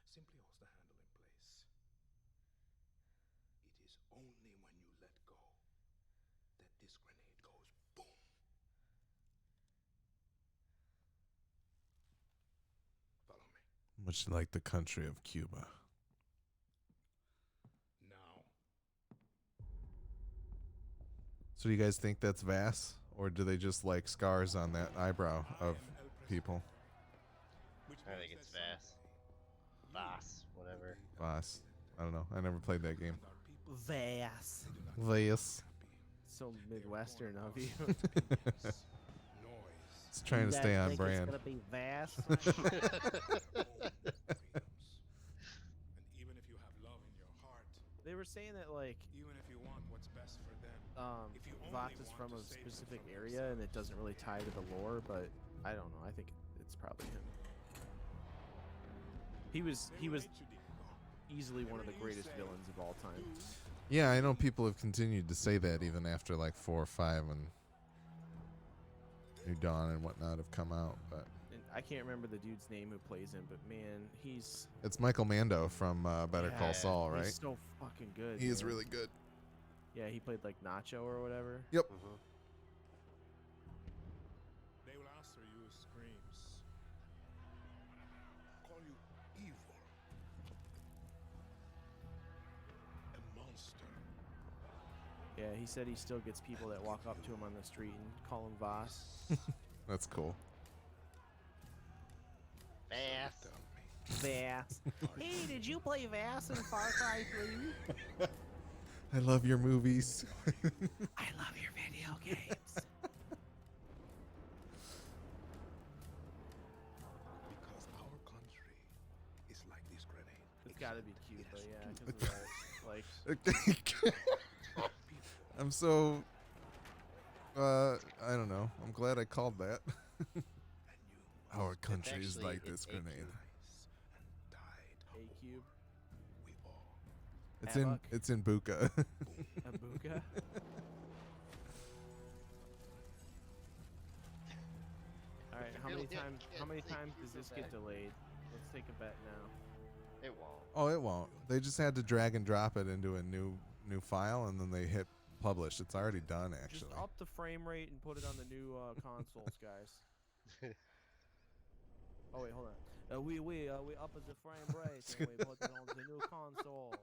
simply holds the handle in place. It is only when you let go that this grenade goes boom. Follow me. Much like the country of Cuba. Now. So do you guys think that's Vass? Or do they just like scars on that eyebrow of people? I think it's Vass, whatever. Vass. I don't know. I never played that game. Vass. Vass. So Midwestern of you. It's trying to stay on brand. It's gonna be Vass. And even if you have love in your heart, They were saying that like even if you want what's best for them, if you only Vox is want from to a save them specific from area and it doesn't really tie to the lore, but I don't know. I think it's probably him. He was easily one of the greatest villains of all time. Yeah, I know people have continued to say that even after like 4 or 5 and New Dawn and whatnot have come out, but And I can't remember the dude's name who plays him, but man, he's it's Michael Mando from Better Call Saul, right? He's so fucking good. He is man. really good. Yeah, he played like Nacho or whatever. Yep. they will answer you with screams. Call you evil. A monster. Yeah, he said he still gets people that walk up to him on the street and call him Voss. That's cool. Vass. Vass. Hey, did you play Vass in Far Cry 3? I love your movies. I love your video games. Because our country is like this grenade. It's gotta be cute, but yeah, because like I'm so I don't know. I'm glad I called that. Our country is like this grenade. A-Cube. It's in Buka. A Buka? Alright, right. How many Yeah, times? yeah, How many like, times does so this get bad. delayed? Let's take a bet now. It won't. Oh, it won't. They just had to drag and drop it into a new file, and then they hit publish. It's already done, actually. Just up the frame rate and put it on the new consoles, guys. Oh wait, hold on. We up the frame rate and we put it on the new console.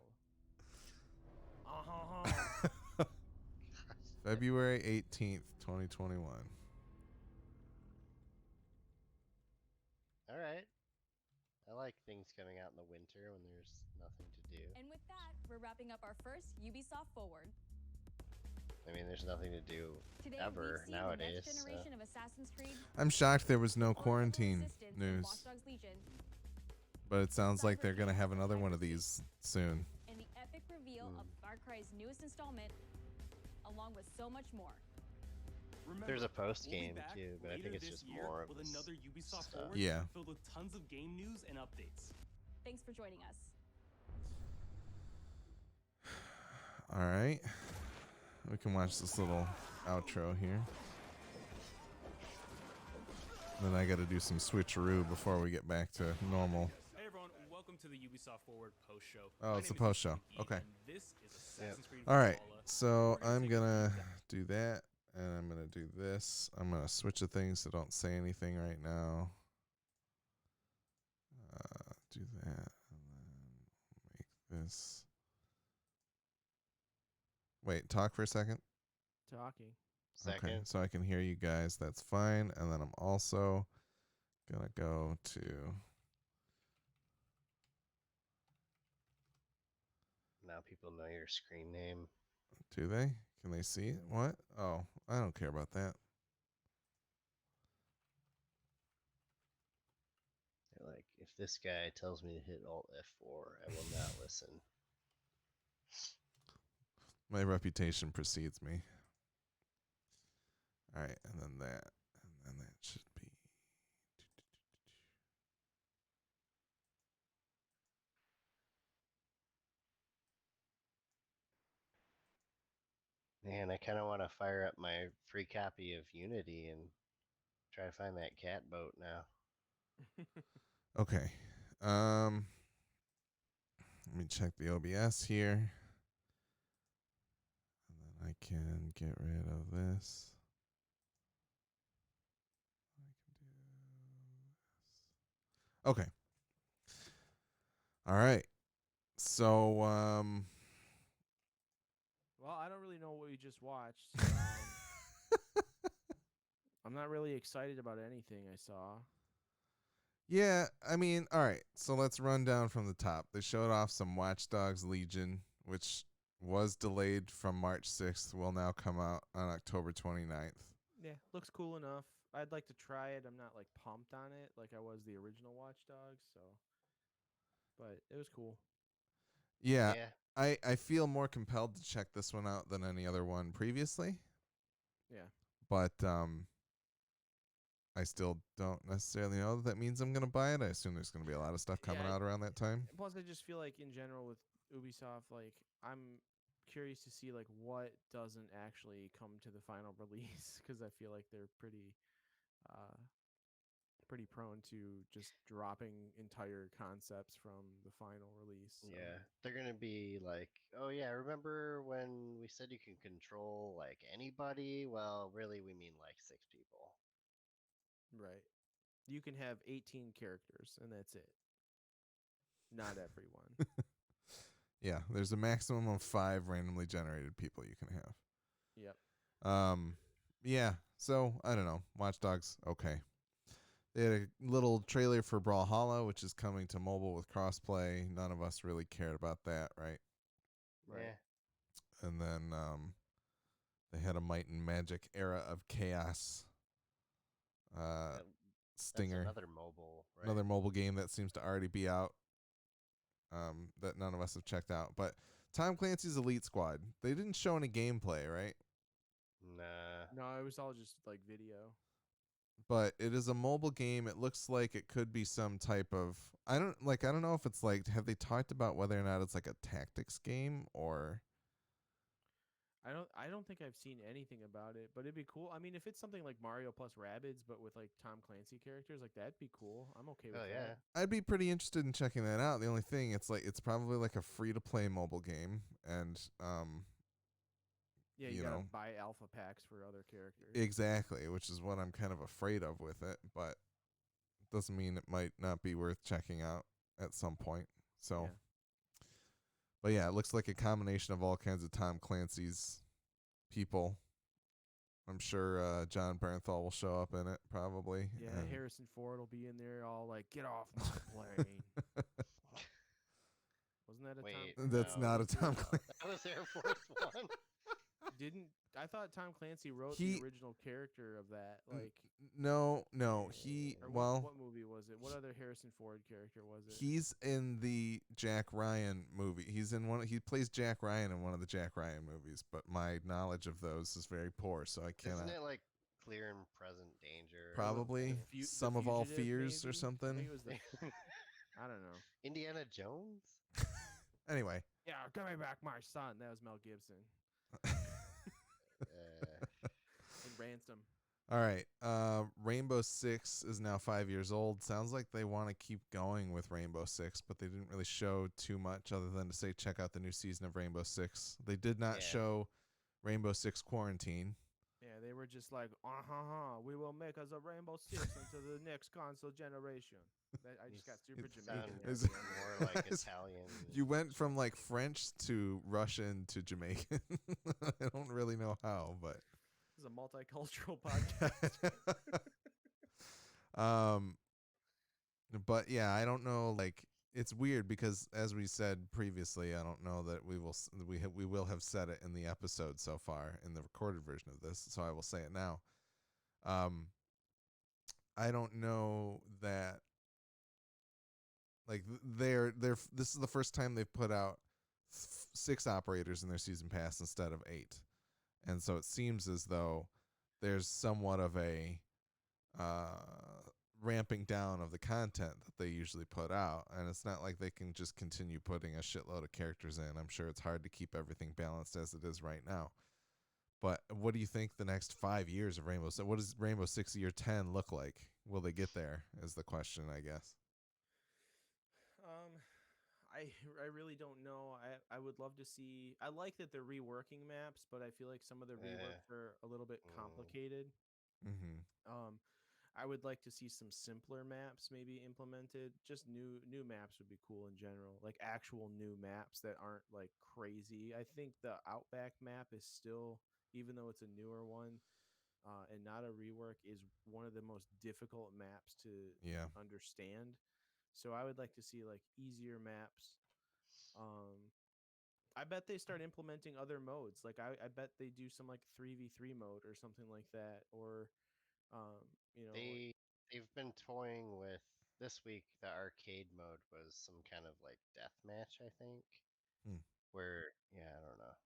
February 18th, 2021. All right. I like things coming out in the winter when there's nothing to do. And with that, we're wrapping up our first Ubisoft Forward. I mean, there's nothing to do Today, ever we've seen nowadays. the next generation of Assassin's Creed. I'm shocked there was no quarantine Assistance in news, Watch Dogs Legion, but it sounds like they're going to have another one of these soon. and the epic reveal of Far Cry's newest installment, along with so much more. Remember, There's a post we'll be game back too, but I later think it's this just year more of with this another Ubisoft stuff. Forward Yeah. filled with tons of game news and updates. Thanks for joining us. All right. We can watch this little outro here. Then I got to do some switcheroo before we get back to normal. Hey everyone, welcome to the Ubisoft Forward post show. Oh, My it's name the is post show. Ethan E, Okay. and this is Assassin's Creed All right. Valhalla. So We're gonna I'm take going a to deep dive. do that, and I'm going to do this. I'm going to switch the things so don't say anything right now. Do that, and then make this. Wait, talk for a second. Talking. Okay, Second. so I can hear you guys. That's fine. And then I'm also going to go to... Now people know your screen name. Do they? Can they see it? What? Oh, I don't care about that. They're like, if this guy tells me to hit Alt F4, I will not listen. My reputation precedes me. All right, and then that. And then that should be... Man, I kind of want to fire up my free copy of Unity and try to find that cat boat now. Okay. Let me check the OBS here. And then I can get rid of this. Okay. All right. So, Well, I don't really know what we just watched. I'm not really excited about anything I saw. yeah, I mean, all right. So let's run down from the top. They showed off some Watch Dogs Legion, which was delayed from March 6th, will now come out on October 29th. Yeah, looks cool enough. I'd like to try it. I'm not like pumped on it like I was the original Watch Dogs, so but it was cool. Yeah, Yeah. I feel more compelled to check this one out than any other one previously, Yeah. but I still don't necessarily know that means I'm going to buy it. I assume there's going to be a lot of stuff coming Yeah, out around that time. Plus, I just feel like in general with Ubisoft, like I'm curious to see like what doesn't actually come to the final release because I feel like they're pretty prone to just dropping entire concepts from the final release. So. Yeah, they're gonna be like, oh yeah, remember when we said you can control like anybody? Well, really, we mean like 6 people. Right. You can have 18 characters and that's it. Not everyone. Yeah, there's a maximum of 5 randomly generated people you can have. Yep. Yeah, so I don't know. Watch Dogs, okay. They had a little trailer for Brawlhalla, which is coming to mobile with crossplay. None of us really cared about that, right? Right. Yeah. And then they had a Might and Magic Era of Chaos stinger. That's another mobile, right? Another mobile game that seems to already be out that none of us have checked out. But Tom Clancy's Elite Squad, they didn't show any gameplay, right? Nah. No, it was all just like video. But it is a mobile game. It looks like it could be some type of I don't know if it's like have they talked about whether or not it's like a tactics game or I don't think I've seen anything about it, but it'd be cool. I mean, if it's something like Mario plus Rabbids, but with like Tom Clancy characters, like that'd be cool. I'm okay with Oh yeah. that. I'd be pretty interested in checking that out. The only thing, it's probably like a free to play mobile game, and Yeah, you you gotta know, buy alpha packs for other characters. exactly, which is what I'm kind of afraid of with it, but doesn't mean it might not be worth checking out at some point. So, Yeah. but yeah, it looks like a combination of all kinds of Tom Clancy's people. I'm sure John Bernthal will show up in it probably. Yeah, and Harrison Ford will be in there, all like, "Get off my plane." Wasn't that a Wait, Tom? That's no, not a Tom Clancy. that was Air Force One. Didn't I thought Tom Clancy wrote He- the original character of that? Like, No, he or well, what movie was it? What other Harrison Ford character was it? he's in the Jack Ryan movie. He's in one. He plays Jack Ryan in one of the Jack Ryan movies. But my knowledge of those is very poor, so I cannot. Isn't it like Clear and Present Danger? Probably The Some of All Fugitive, Fears or maybe? I something. think it was the. I don't know. Indiana Jones? Anyway, Yeah, give me back my son. That was Mel Gibson in Ransom. all right. Rainbow Six is now 5 years old. Sounds like they want to keep going with Rainbow Six, but they didn't really show too much other than to say check out the new season of Rainbow Six. They did not show Rainbow Six Quarantine. Yeah, they were just like, we will make us a Rainbow Six into the next console generation. I just got super Jamaican. there at the end. More like Italian. You went from like French to Russian to Jamaican. I don't really know how, but This is a multicultural podcast. but yeah, I don't know. Like, it's weird because, as we said previously, I don't know that we will have said it in the episode so far in the recorded version of this. So I will say it now. I don't know that. Like this is the first time they've put out 6 operators in their season pass instead of 8, and so it seems as though there's somewhat of a ramping down of the content that they usually put out, and it's not like they can just continue putting a shitload of characters in. I'm sure it's hard to keep everything balanced as it is right now. But what do you think the next 5 years of Rainbow Six? What does Rainbow Six Year 10 look like? Will they get there? Is the question, I guess. I really don't know. I would love to see. I like that they're reworking maps, but I feel like some of the reworks are a little bit complicated. Mm-hmm. I would like to see some simpler maps maybe implemented. Just new maps would be cool in general, like actual new maps that aren't like crazy. I think the Outback map is still, even though it's a newer one, and not a rework, is one of the most difficult maps to understand. So I would like to see like easier maps. I bet they start implementing other modes. Like I bet they do some like 3v3 mode or something like that, or They've been toying with this week. The arcade mode was some kind of like death match, I think. Where I don't know.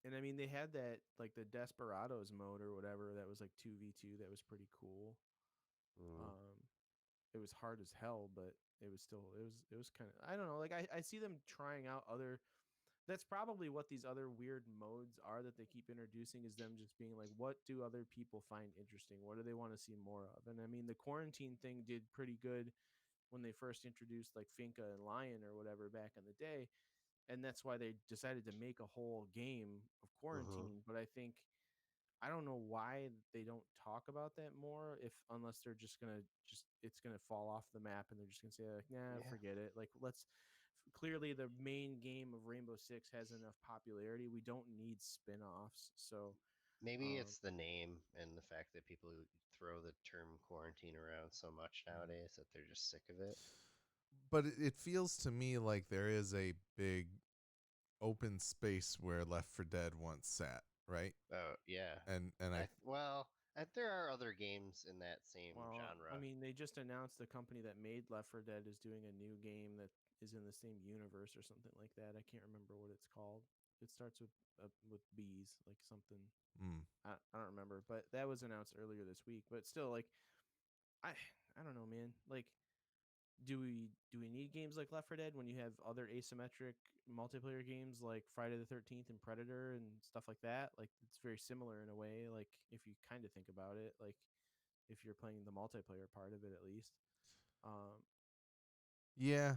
And I mean, they had that like the Desperados mode or whatever that was like 2v2. That was pretty cool. It was hard as hell, but it was still it was kind of, I don't know. Like I see them trying out other. That's probably what these other weird modes are that they keep introducing, is them just being like, what do other people find interesting? What do they want to see more of? And I mean, the quarantine thing did pretty good when they first introduced like Finca and Lion or whatever back in the day. And that's why they decided to make a whole game of quarantine. But I think, I don't know why they don't talk about that more, if unless they're just gonna it's gonna fall off the map and they're just gonna say like, nah, forget it. Like, clearly the main game of Rainbow Six has enough popularity. We don't need spin-offs. So maybe it's the name and the fact that people throw the term quarantine around so much nowadays that they're just sick of it. But it feels to me like there is a big open space where Left 4 Dead once sat, right? Oh yeah, and there are other games in that same genre. I mean, they just announced the company that made Left 4 Dead is doing a new game that is in the same universe or something like that. I can't remember what it's called. It starts with bees, like something. I don't remember, but that was announced earlier this week. But still, like, I don't know, man. Like, do we need games like Left 4 Dead when you have other asymmetric multiplayer games like Friday the 13th and Predator and stuff like that? Like it's very similar in a way. Like if you kind of think about it, like if you're playing the multiplayer part of it at least. Um, Yeah,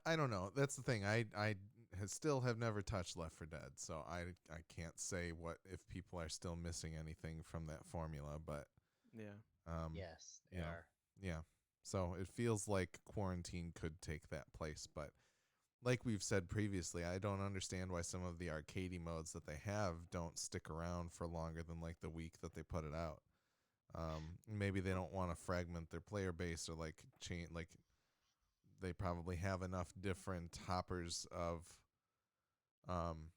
I don't know. That's the thing. Still have never touched Left 4 Dead, so I can't say what if people are still missing anything from that formula, but yeah. Yes, they you know, are. yeah. So it feels like quarantine could take that place, but like we've said previously, I don't understand why some of the arcadey modes that they have don't stick around for longer than like the week that they put it out. Maybe they don't want to fragment their player base or like change. Like they probably have enough different hoppers of um,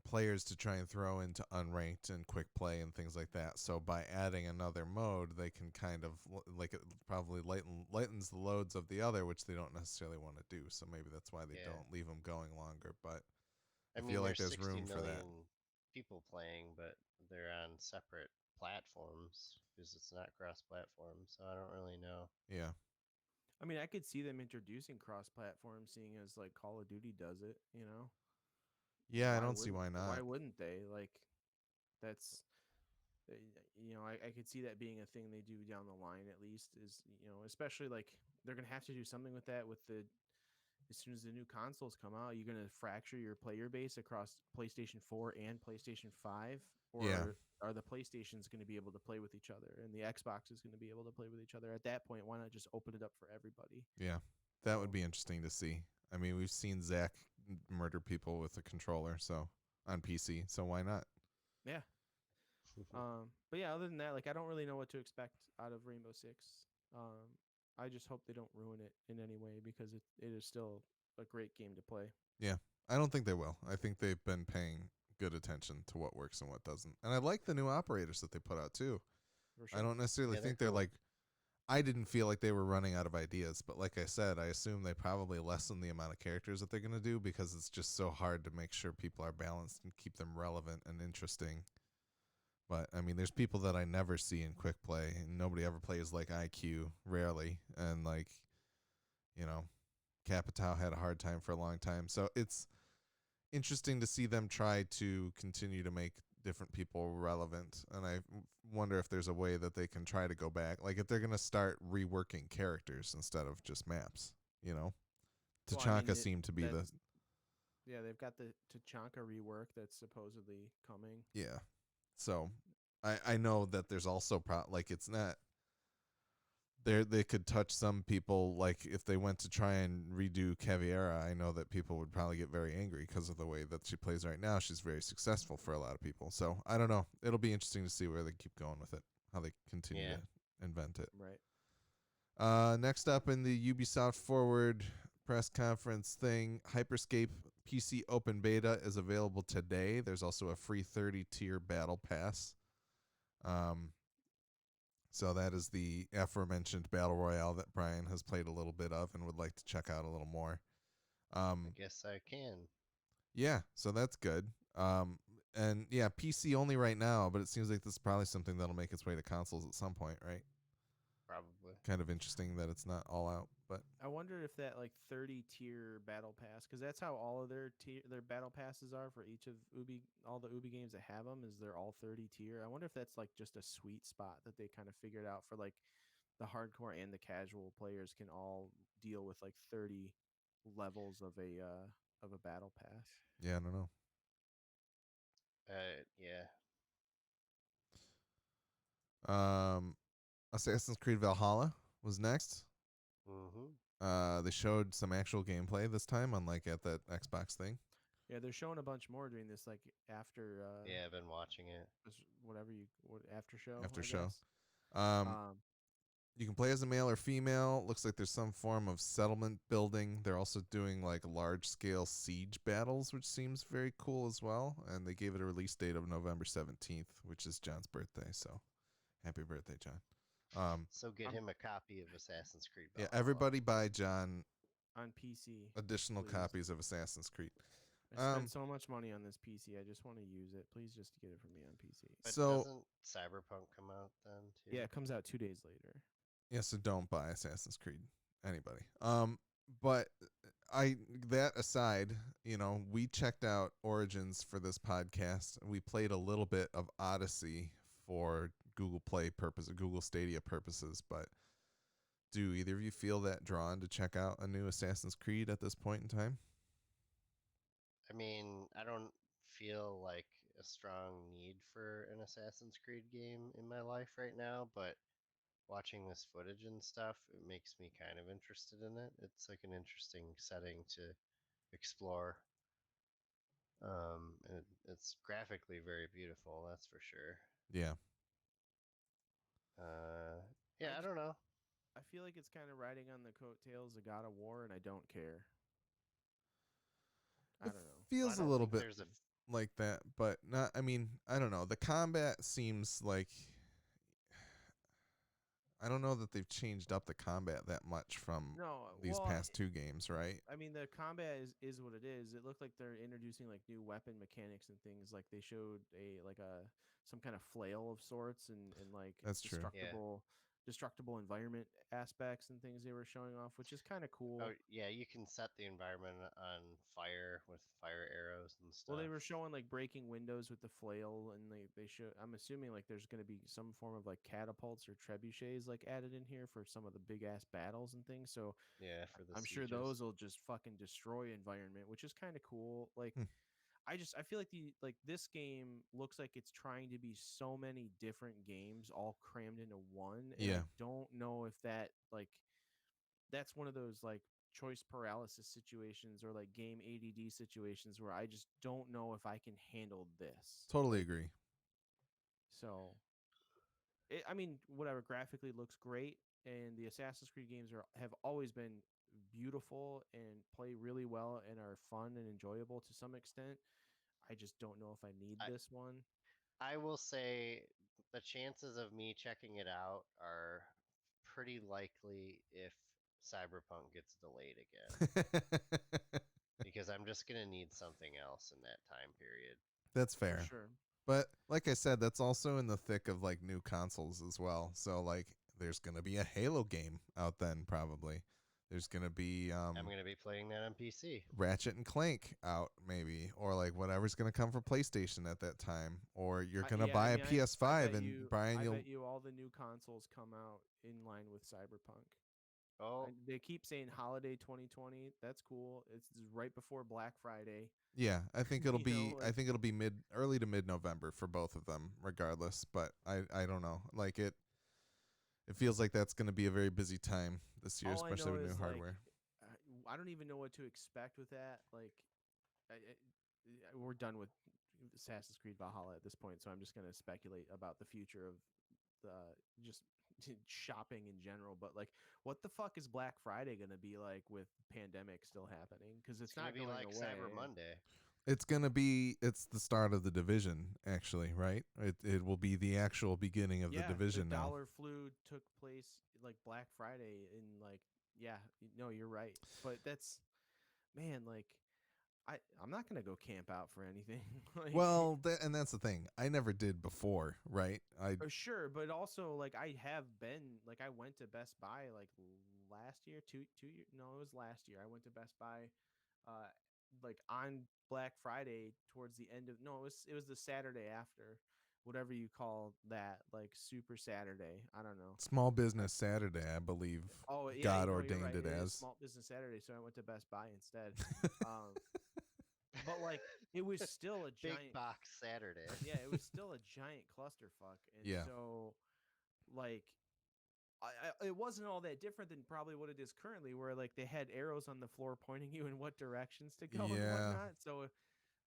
players to try and throw into unranked and quick play and things like that. So by adding another mode, they can kind of like it probably lightens the loads of the other, which they don't necessarily want to do. So maybe that's why they don't leave them going longer. But I mean, feel like there's there's 60 room for that. million people playing, but they're on separate platforms because it's not cross-platform. So I don't really know. Yeah. I mean, I could see them introducing cross-platform, seeing as like Call of Duty does it. You know. Yeah, I don't see why Why not. wouldn't they? Like, that's I could see that being a thing they do down the line at least. Is especially like they're gonna have to do something with that with the as soon as the new consoles come out. You're gonna fracture your player base across PlayStation 4 and PlayStation 5, or Yeah. are the PlayStations going to be able to play with each other and the Xbox is going to be able to play with each other? At that point, why not just open it up for everybody? Yeah, that would be interesting to see. I mean, we've seen Zach murder people with a controller, so on PC. So why not? Yeah. But yeah, other than that, like I don't really know what to expect out of Rainbow Six. I just hope they don't ruin it in any way because it is still a great game to play. Yeah, I don't think they will. I think they've been paying good attention to what works and what doesn't. And I like the new operators that they put out too. For sure. I don't necessarily think they're cool. like, I didn't feel like they were running out of ideas, but like I said, I assume they probably lessen the amount of characters that they're going to do because it's just so hard to make sure people are balanced and keep them relevant and interesting. But I mean, there's people that I never see in quick play, and nobody ever plays like IQ, rarely. And like, Capitao had a hard time for a long time. So it's interesting to see them try to continue to make different people relevant. And I wonder if there's a way that they can try to go back. Like if they're going to start reworking characters instead of just maps, Tachanka seemed to be the... Yeah, they've got the Tachanka rework that's supposedly coming. Yeah. So I know that there's also like it's not they could touch some people. Like if they went to try and redo Caviera, I know that people would probably get very angry because of the way that she plays right now. She's very successful for a lot of people. So I don't know. It'll be interesting to see where they keep going with it, how they continue to invent it. Right. Next up in the Ubisoft Forward press conference thing, Hyperscape PC Open Beta is available today. There's also a free 30-tier battle pass. So that is the aforementioned battle royale that Brian has played a little bit of and would like to check out a little more. I guess I can. Yeah, so that's good. And yeah, PC only right now, but it seems like this is probably something that'll make its way to consoles at some point, right? Probably. Kind of interesting that it's not all out, but I wonder if that like 30-tier battle pass, because that's how all of their battle passes are for each of all the Ubi games that have them, is they're all 30-tier. I wonder if that's like just a sweet spot that they kind of figured out for like the hardcore and the casual players can all deal with like 30 levels of a battle pass. yeah, I don't know. Yeah. Assassin's Creed Valhalla was next. Mm-hmm. They showed some actual gameplay this time, unlike at that Xbox thing. Yeah, they're showing a bunch more during this like after. Yeah, I've been watching it. After show. After I show. guess. You can play as a male or female. Looks like there's some form of settlement building. They're also doing like large scale siege battles, which seems very cool as well. And they gave it a release date of November 17th, which is John's birthday. So happy birthday, John. So get him a copy of Assassin's Creed Yeah, Valhalla. everybody buy John on PC additional please. copies of Assassin's Creed. I spent so much money on this PC. I just want to use it. Please just get it for me on PC. But doesn't Cyberpunk come out then too? Yeah, it comes out 2 days later. Yeah, so don't buy Assassin's Creed anybody. But that aside, we checked out Origins for this podcast. We played a little bit of Odyssey for Google Play purposes, Google Stadia purposes, but do either of you feel that drawn to check out a new Assassin's Creed at this point in time? I mean, I don't feel like a strong need for an Assassin's Creed game in my life right now, but watching this footage and stuff, it makes me kind of interested in it. It's like an interesting setting to explore. And it's graphically very beautiful, that's for sure. Yeah. Yeah, I don't know. I feel like it's kind of riding on the coattails of God of War, and I don't care. I don't know. Feels a little bit like that, but not. I mean, I don't know. The combat seems like, I don't know that they've changed up the combat that much from these past two games, right? I mean, the combat is what it is. It looked like they're introducing like new weapon mechanics and things. Like they showed some kind of flail of sorts and like That's true. destructible environment aspects and things they were showing off, which is kind of cool. Oh yeah, you can set the environment on fire with fire arrows and stuff. Well, they were showing like breaking windows with the flail, and they show. I'm assuming like there's going to be some form of like catapults or trebuchets like added in here for some of the big ass battles and things. So yeah, for the I'm sure those will just fucking destroy environment, which is kind of cool. Like. I feel like this game looks like it's trying to be so many different games all crammed into one. And I don't know if that's one of those like choice paralysis situations or like game ADD situations where I just don't know if I can handle this. Totally agree. So, I mean, whatever, graphically looks great, and the Assassin's Creed games have always been beautiful and play really well and are fun and enjoyable to some extent. I just don't know if I need this one. I will say the chances of me checking it out are pretty likely if Cyberpunk gets delayed again. Because I'm just going to need something else in that time period. That's fair. For sure. But like I said, that's also in the thick of like new consoles as well. So like there's going to be a Halo game out then probably. There's going to be I'm going to be playing that on PC. Ratchet and Clank out maybe, or like whatever's going to come for PlayStation at that time, or you're going to buy a PS5 and Brian, I bet you all the new consoles come out in line with Cyberpunk. Oh, they keep saying holiday 2020. That's cool. It's right before Black Friday. Yeah, I think it'll be I think it'll be early to mid November for both of them regardless, but I don't know. Like it feels like that's going to be a very busy time this year, especially with new hardware. I don't even know what to expect with that. Like we're done with Assassin's Creed Valhalla at this point, so I'm just going to speculate about the future of just shopping in general. But like, what the fuck is Black Friday going to be like with pandemic still happening? Because it's not going to be like away. Cyber Monday. It's the start of the Division, actually, right? It will be the actual beginning of the Division now. Dollar Flu took place like Black Friday in like, no, you're right. But that's, man, like, I'm not going to go camp out for anything. Like, and that's the thing. I never did before, right? Sure, but also, like, I have been, like, I went to Best Buy, like, last year, 2 years, no, it was last year. I went to Best Buy, like, on Black Friday towards the end of, no, it was the Saturday after, whatever you call that, like, Super Saturday. I don't know. Small Business Saturday, I believe. Oh, yeah, God ordained right. it as. Small Business Saturday, so I went to Best Buy instead. But like, it was still a giant big box Saturday. Yeah, it was still a giant clusterfuck, and so like, it wasn't all that different than probably what it is currently, where like they had arrows on the floor pointing you in what directions to go and whatnot. So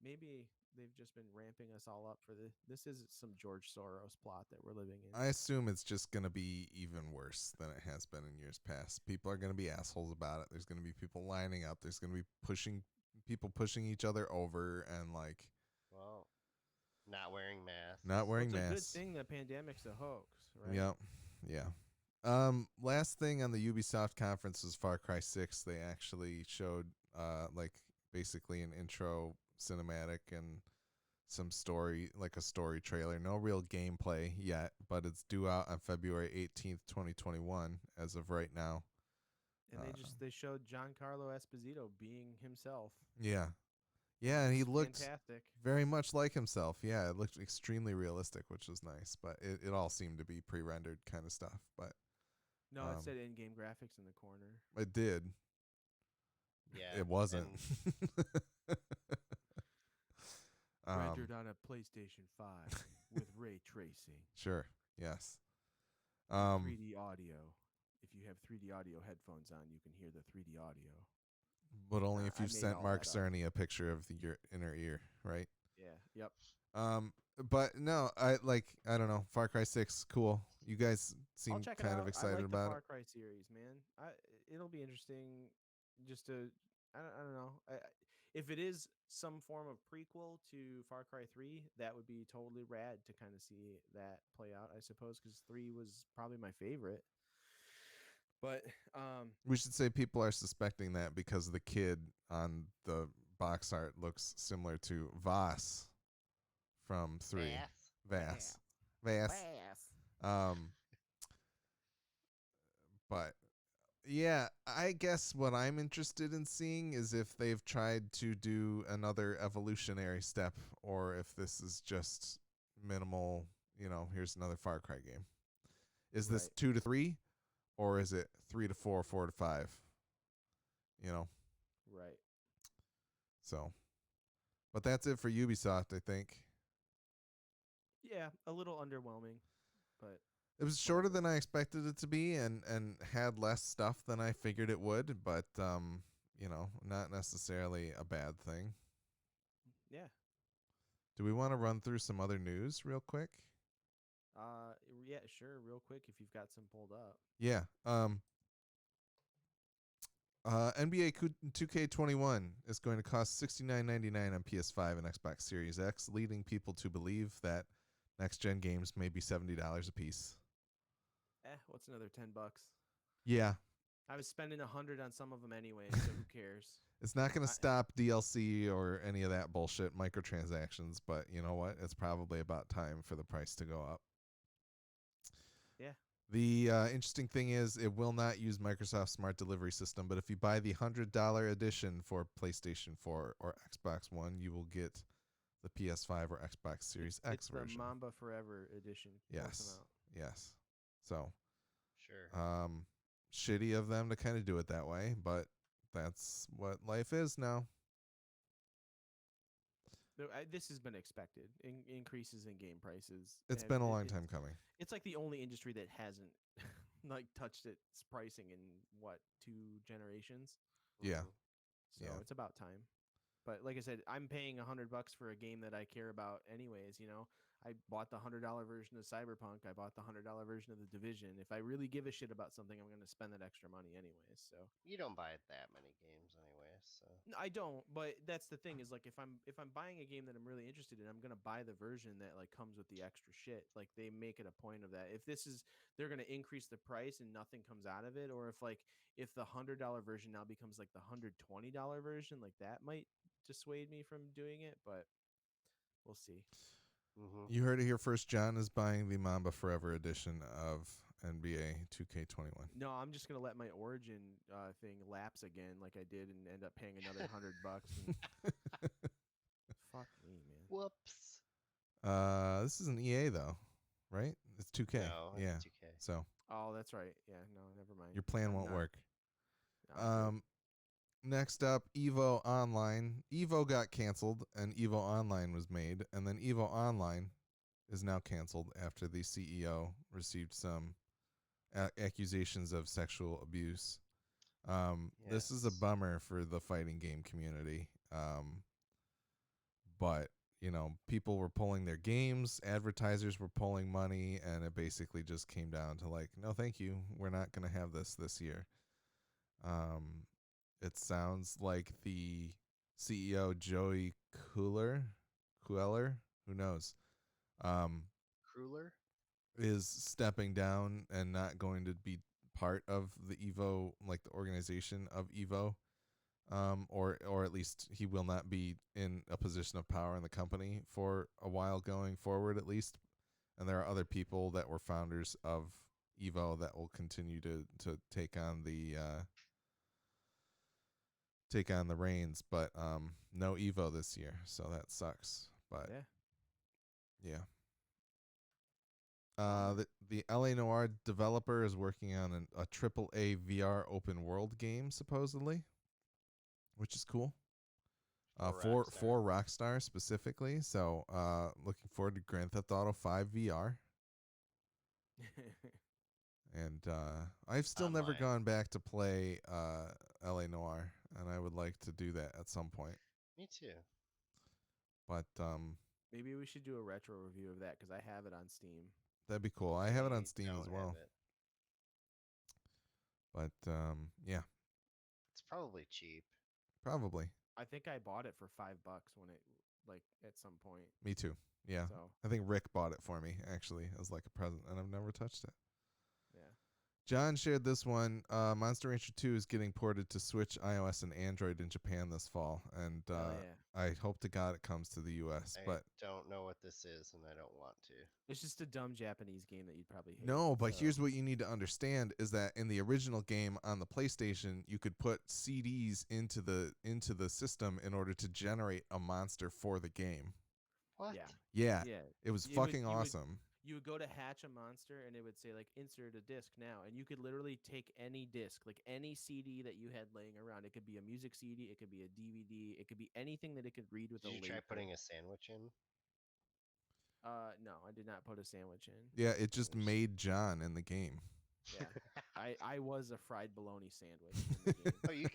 maybe they've just been ramping us all up for this is some George Soros plot that we're living in. I assume it's just going to be even worse than it has been in years past. People are going to be assholes about it. There's going to be people lining up. There's going to be people pushing each other over and like, well, not wearing masks. It's a good thing the pandemic's a hoax, right? Yeah. Last thing on the Ubisoft conference was Far Cry 6. They actually showed like basically an intro cinematic and some story, like a story trailer. No real gameplay yet, but it's due out on February 18th, 2021 as of right now. And they showed Giancarlo Esposito being himself. Yeah. Yeah, and he looked fantastic. very much like himself. Yeah, it looked extremely realistic, which was nice. But it all seemed to be pre-rendered kind of stuff. But no, it said in-game graphics in the corner. It did. Yeah. It wasn't. Rendered on a PlayStation 5 with ray tracing. Sure. Yes. 3D audio. If you have 3D audio headphones on, you can hear the 3D audio. But only if I you've made sent all Mark that up. Cerny a picture of your inner ear, right? Yeah. Yep. But no, I don't know. Far Cry 6, cool. You guys seem I'll check it kind out. of excited I like about the Far it. Cry series, man. It'll be interesting. Just to, I don't know. If it is some form of prequel to Far Cry 3, that would be totally rad to kind of see that play out, I suppose, because 3 was probably my favorite. But We should say people are suspecting that because the kid on the box art looks similar to Voss from 3. Vass. But yeah, I guess what I'm interested in seeing is if they've tried to do another evolutionary step or if this is just minimal, here's another Far Cry game. Is this 2 to 3 or is it 3 to 4, 4 to 5? Right. So, but that's it for Ubisoft, I think. Yeah, a little underwhelming, but It was shorter than I expected it to be and had less stuff than I figured it would, but not necessarily a bad thing. yeah. Do we want to run through some other news real quick? Yeah, sure, real quick if you've got some pulled up. Yeah. NBA 2K21 is going to cost $69.99 on PS5 and Xbox Series X, leading people to believe that next-gen games may be $70 a piece. What's another $10? Yeah. I was spending $100 on some of them anyway, so who cares? It's not going to stop DLC or any of that bullshit, microtransactions, but you know what? It's probably about time for the price to go up. Yeah. The interesting thing is it will not use Microsoft's Smart Delivery System, but if you buy the $100 edition for PlayStation 4 or Xbox One, you will get the PS5 or Xbox Series X it's version. The Mamba Forever edition. Yes. Yes. So, sure. Shitty of them to kind of do it that way, but that's what life is now. This has been expected. Increases in game prices. It's been a long time coming. It's like the only industry that hasn't touched its pricing in 2 generations. Yeah. So it's about time. But like I said, I'm paying $100 for a game that I care about anyways. I bought the $100 version of Cyberpunk. I bought the $100 version of The Division. If I really give a shit about something, I'm going to spend that extra money anyways. So you don't buy that many games anyways. So no, I don't. But that's the thing is if I'm buying a game that I'm really interested in, I'm going to buy the version that comes with the extra shit. They make it a point of that. If they're going to increase the price and nothing comes out of it, or if the $100 version now becomes the $120 version, that might dissuade me from doing it. But we'll see. Mm-hmm. You heard it here first. John is buying the Mamba Forever edition of NBA 2K21. No, I'm just gonna let my Origin thing lapse again, like I did, and end up paying another $100. Fuck me, man. Whoops. This is an EA though, right? It's 2K. No, it's yeah. 2K. So. Oh, that's right. Yeah. No, never mind. Your plan won't work. No, Next up, Evo Online. Evo got canceled, and Evo Online was made, and then Evo Online is now canceled after the CEO received some accusations of sexual abuse. This is a bummer for the fighting game community. But, people were pulling their games, advertisers were pulling money, and it basically just came down to no, thank you. We're not going to have this year. It sounds like the CEO, Joey Kueller, who knows, Kruller is stepping down and not going to be part of the Evo, the organization of Evo, or at least he will not be in a position of power in the company for a while going forward, at least. And there are other people that were founders of Evo that will continue to take on the take on the reins, but no Evo this year, so that sucks. But yeah. The LA Noir developer is working on a AAA VR open world game, supposedly, which is cool. For Rockstar specifically. So looking forward to Grand Theft Auto 5 VR. And I've still never gone back to play LA Noir, and I would like to do that at some point. Me too. But maybe we should do a retro review of that because I have it on Steam. That'd be cool. I have it on Steam as well. But yeah, it's probably cheap. Probably. I think I bought it for $5 when it at some point. Me too. Yeah. So. I think Rick bought it for me actually as like a present, and I've never touched it. Yeah. John shared this one. Monster Rancher 2 is getting ported to Switch, iOS, and Android in Japan this fall, and I hope to God it comes to the U.S. I don't know what this is, and I don't want to. It's just a dumb Japanese game that you'd probably hate. No, but here's what you need to understand is that in the original game on the PlayStation, you could put CDs into the system in order to generate a monster for the game. What? Yeah. It was fucking awesome. You would go to hatch a monster, and it would say, like, insert a disc now. And you could literally take any disc, like any CD that you had laying around. It could be a music CD. It could be a DVD. It could be anything that it could read with a Did you try putting a sandwich in? No, I did not put a sandwich in. Yeah, it just made John in the game. Yeah, I was a fried bologna sandwich in the game. Oh, you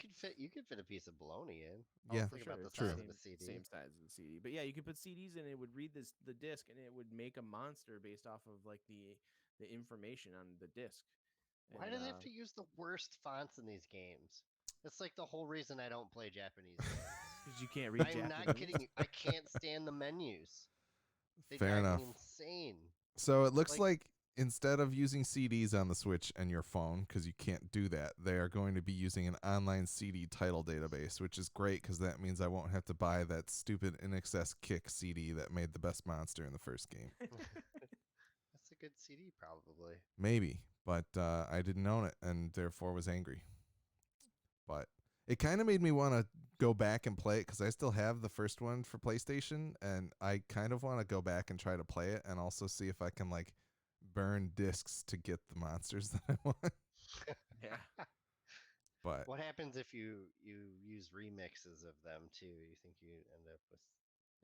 could fit a piece of bologna in. Yeah, think about the true. size of the CD. Same size of the CD. But yeah, you could put CDs in, and it would read the disc, and it would make a monster based off of like the information on the disc. Why do they have to use the worst fonts in these games? That's like the whole reason I don't play Japanese games. Because you can't read Japanese. I'm not kidding you. I can't stand the menus. They Fair drive enough. me insane. So it looks like instead of using CDs on the Switch and your phone, because you can't do that, they are going to be using an online CD title database, which is great because that means I won't have to buy that stupid In Excess Kick CD that made the best monster in the first game. That's a good CD, probably. Maybe, but I didn't own it and therefore was angry. But it kind of made me want to go back and play it because I still have the first one for PlayStation, and I kind of want to go back and try to play it and also see if I can like burn discs to get the monsters that I want. Yeah. But what happens if you use remixes of them too? You think you end up with?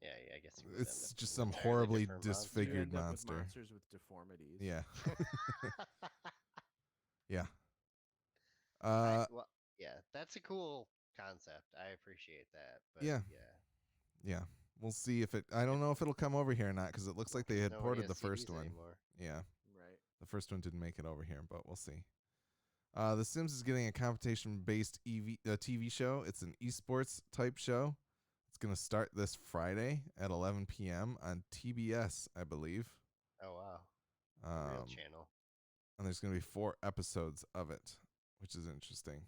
Yeah, I guess you would it's end up just with some entirely horribly different monsters. disfigured You end up monster. with monsters with deformities. Yeah. Yeah. Well, yeah, that's a cool concept. I appreciate that. But Yeah. Yeah. We'll see if it. I don't know if it'll come over here or not because it looks like they had Nobody ported has the first CDs one. anymore. Yeah. Right. The first one didn't make it over here, but we'll see. The Sims is getting a competition-based TV show. It's an esports type show. It's going to start this Friday at 11 p.m. on TBS, I believe. Oh wow. Real channel. And there's going to be 4 episodes of it, which is interesting.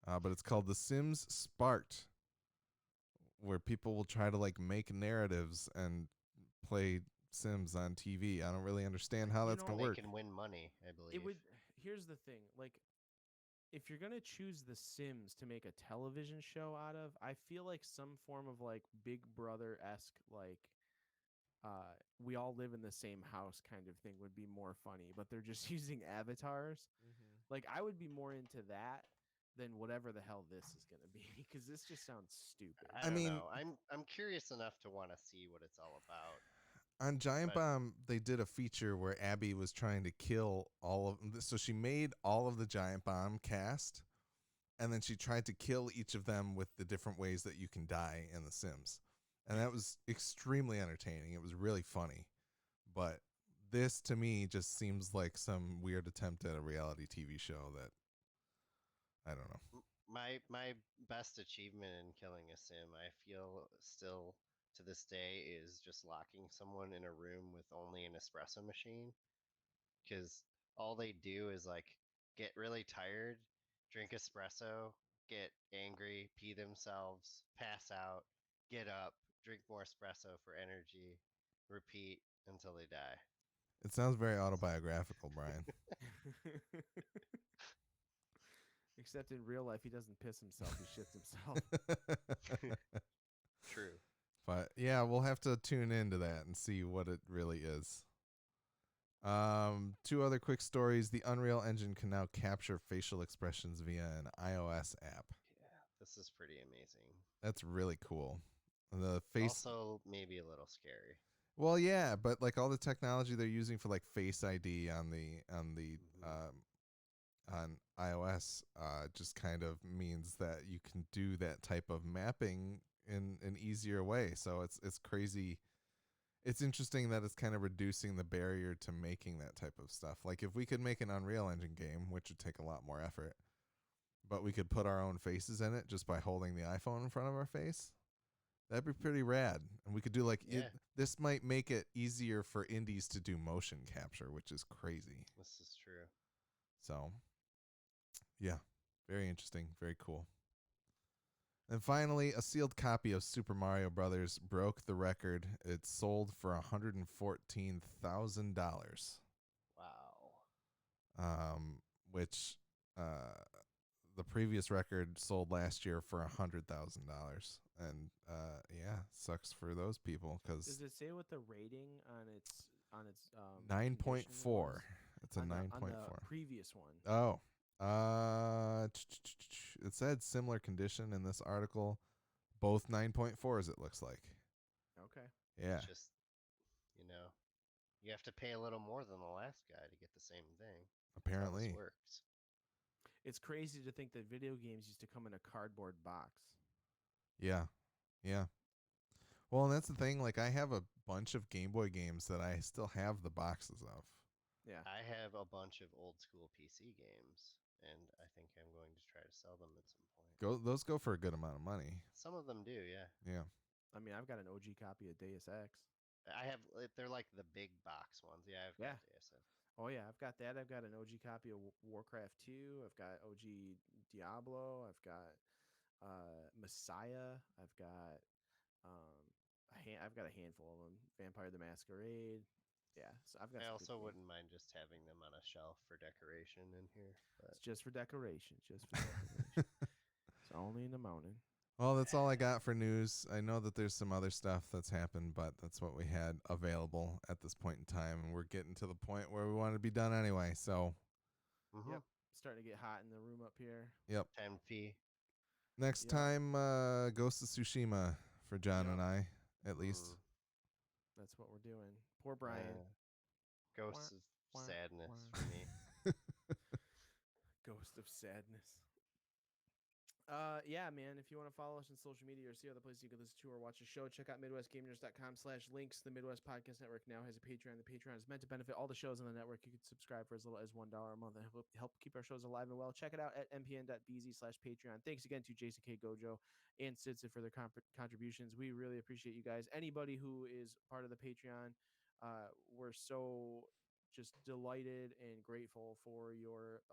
But it's called The Sims Sparked, where people will try to like make narratives and play Sims on TV. I don't really understand how that's going to work. They can win money, I believe. It would. Here's the thing, like, if you're gonna choose The Sims to make a television show out of, I feel like some form of like Big Brother-esque, like, we all live in the same house kind of thing would be more funny. But they're just using avatars. Like, I would be more into that than whatever the hell this is gonna be, because this just sounds stupid. I don't know. I'm curious enough to want to see what it's all about. On Giant Bomb, they did a feature where Abby was trying to kill all of. So she made all of the Giant Bomb cast, and then she tried to kill each of them with the different ways that you can die in The Sims, and that was extremely entertaining. It was really funny, but this to me just seems like some weird attempt at a reality TV show that I don't know. My best achievement in killing a Sim, I feel still to this day, is just locking someone in a room with only an espresso machine, because all they do is like get really tired, drink espresso, get angry, pee themselves, pass out, get up, drink more espresso for energy, repeat until they die. It sounds very autobiographical, Brian. Except in real life, he doesn't piss himself; he shits himself. True. But yeah, we'll have to tune into that and see what it really is. Two other quick stories. The Unreal Engine can now capture facial expressions via an iOS app. Yeah, this is pretty amazing. That's really cool. The face Also, maybe a little scary. Well, yeah, but like all the technology they're using for like Face ID on on iOS just kind of means that you can do that type of mapping in an easier way. So it's crazy. It's interesting that it's kind of reducing the barrier to making that type of stuff. Like if we could make an Unreal Engine game, which would take a lot more effort, but we could put our own faces in it just by holding the iPhone in front of our face. That'd be pretty rad. And we could do like this might make it easier for indies to do motion capture, which is crazy. This is true. So, yeah, very interesting, very cool. And finally, a sealed copy of Super Mario Brothers broke the record. It sold for $114,000. Wow. Which the previous record sold last year for $100,000. And yeah, sucks for those people because Does it say what the rating on its 9.4? It's a 9.4. On the previous one. Oh. It said similar condition in this article, both 9.4s it looks like. Okay. Yeah. It's just, you have to pay a little more than the last guy to get the same thing. Apparently. That's how this works. It's crazy to think that video games used to come in a cardboard box. Yeah. Yeah. Well, and that's the thing, like I have a bunch of Game Boy games that I still have the boxes of. Yeah. I have a bunch of old school PC games, and I think I'm going to try to sell them at some point. Those go for a good amount of money. Some of them do, yeah. Yeah. I mean, I've got an OG copy of Deus Ex. They're like the big box ones. Yeah, I've got Deus Ex. Oh yeah, I've got that. I've got an OG copy of Warcraft 2. I've got OG Diablo. I've got Messiah. I've got I've got a handful of them. Vampire the Masquerade. Yeah, so I've got. I also wouldn't mind just having them on a shelf for decoration in here. But it's just for decoration. Just for decoration. It's only in the morning. Well, that's all I got for news. I know that there's some other stuff that's happened, but that's what we had available at this point in time. And we're getting to the point where we want to be done anyway. So, Yep, starting to get hot in the room up here. Yep. 10p. Next time, Ghost of Tsushima for John and I, at least. That's what we're doing. Poor Brian. Ghost of sadness for me. Ghost of sadness. Yeah, man. If you want to follow us on social media or see other places you can listen to or watch the show, check out MidwestGameNerds.com/links. The Midwest Podcast Network now has a Patreon. The Patreon is meant to benefit all the shows on the network. You can subscribe for as little as $1 a month and help keep our shows alive and well. Check it out at mpn.bz/Patreon. Thanks again to Jason K. Gojo and Sidson for their contributions. We really appreciate you guys. Anybody who is part of the Patreon, we're so just delighted and grateful for your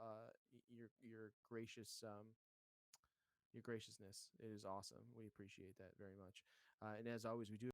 gracious your graciousness. It is awesome. We appreciate that very much. And as always, we do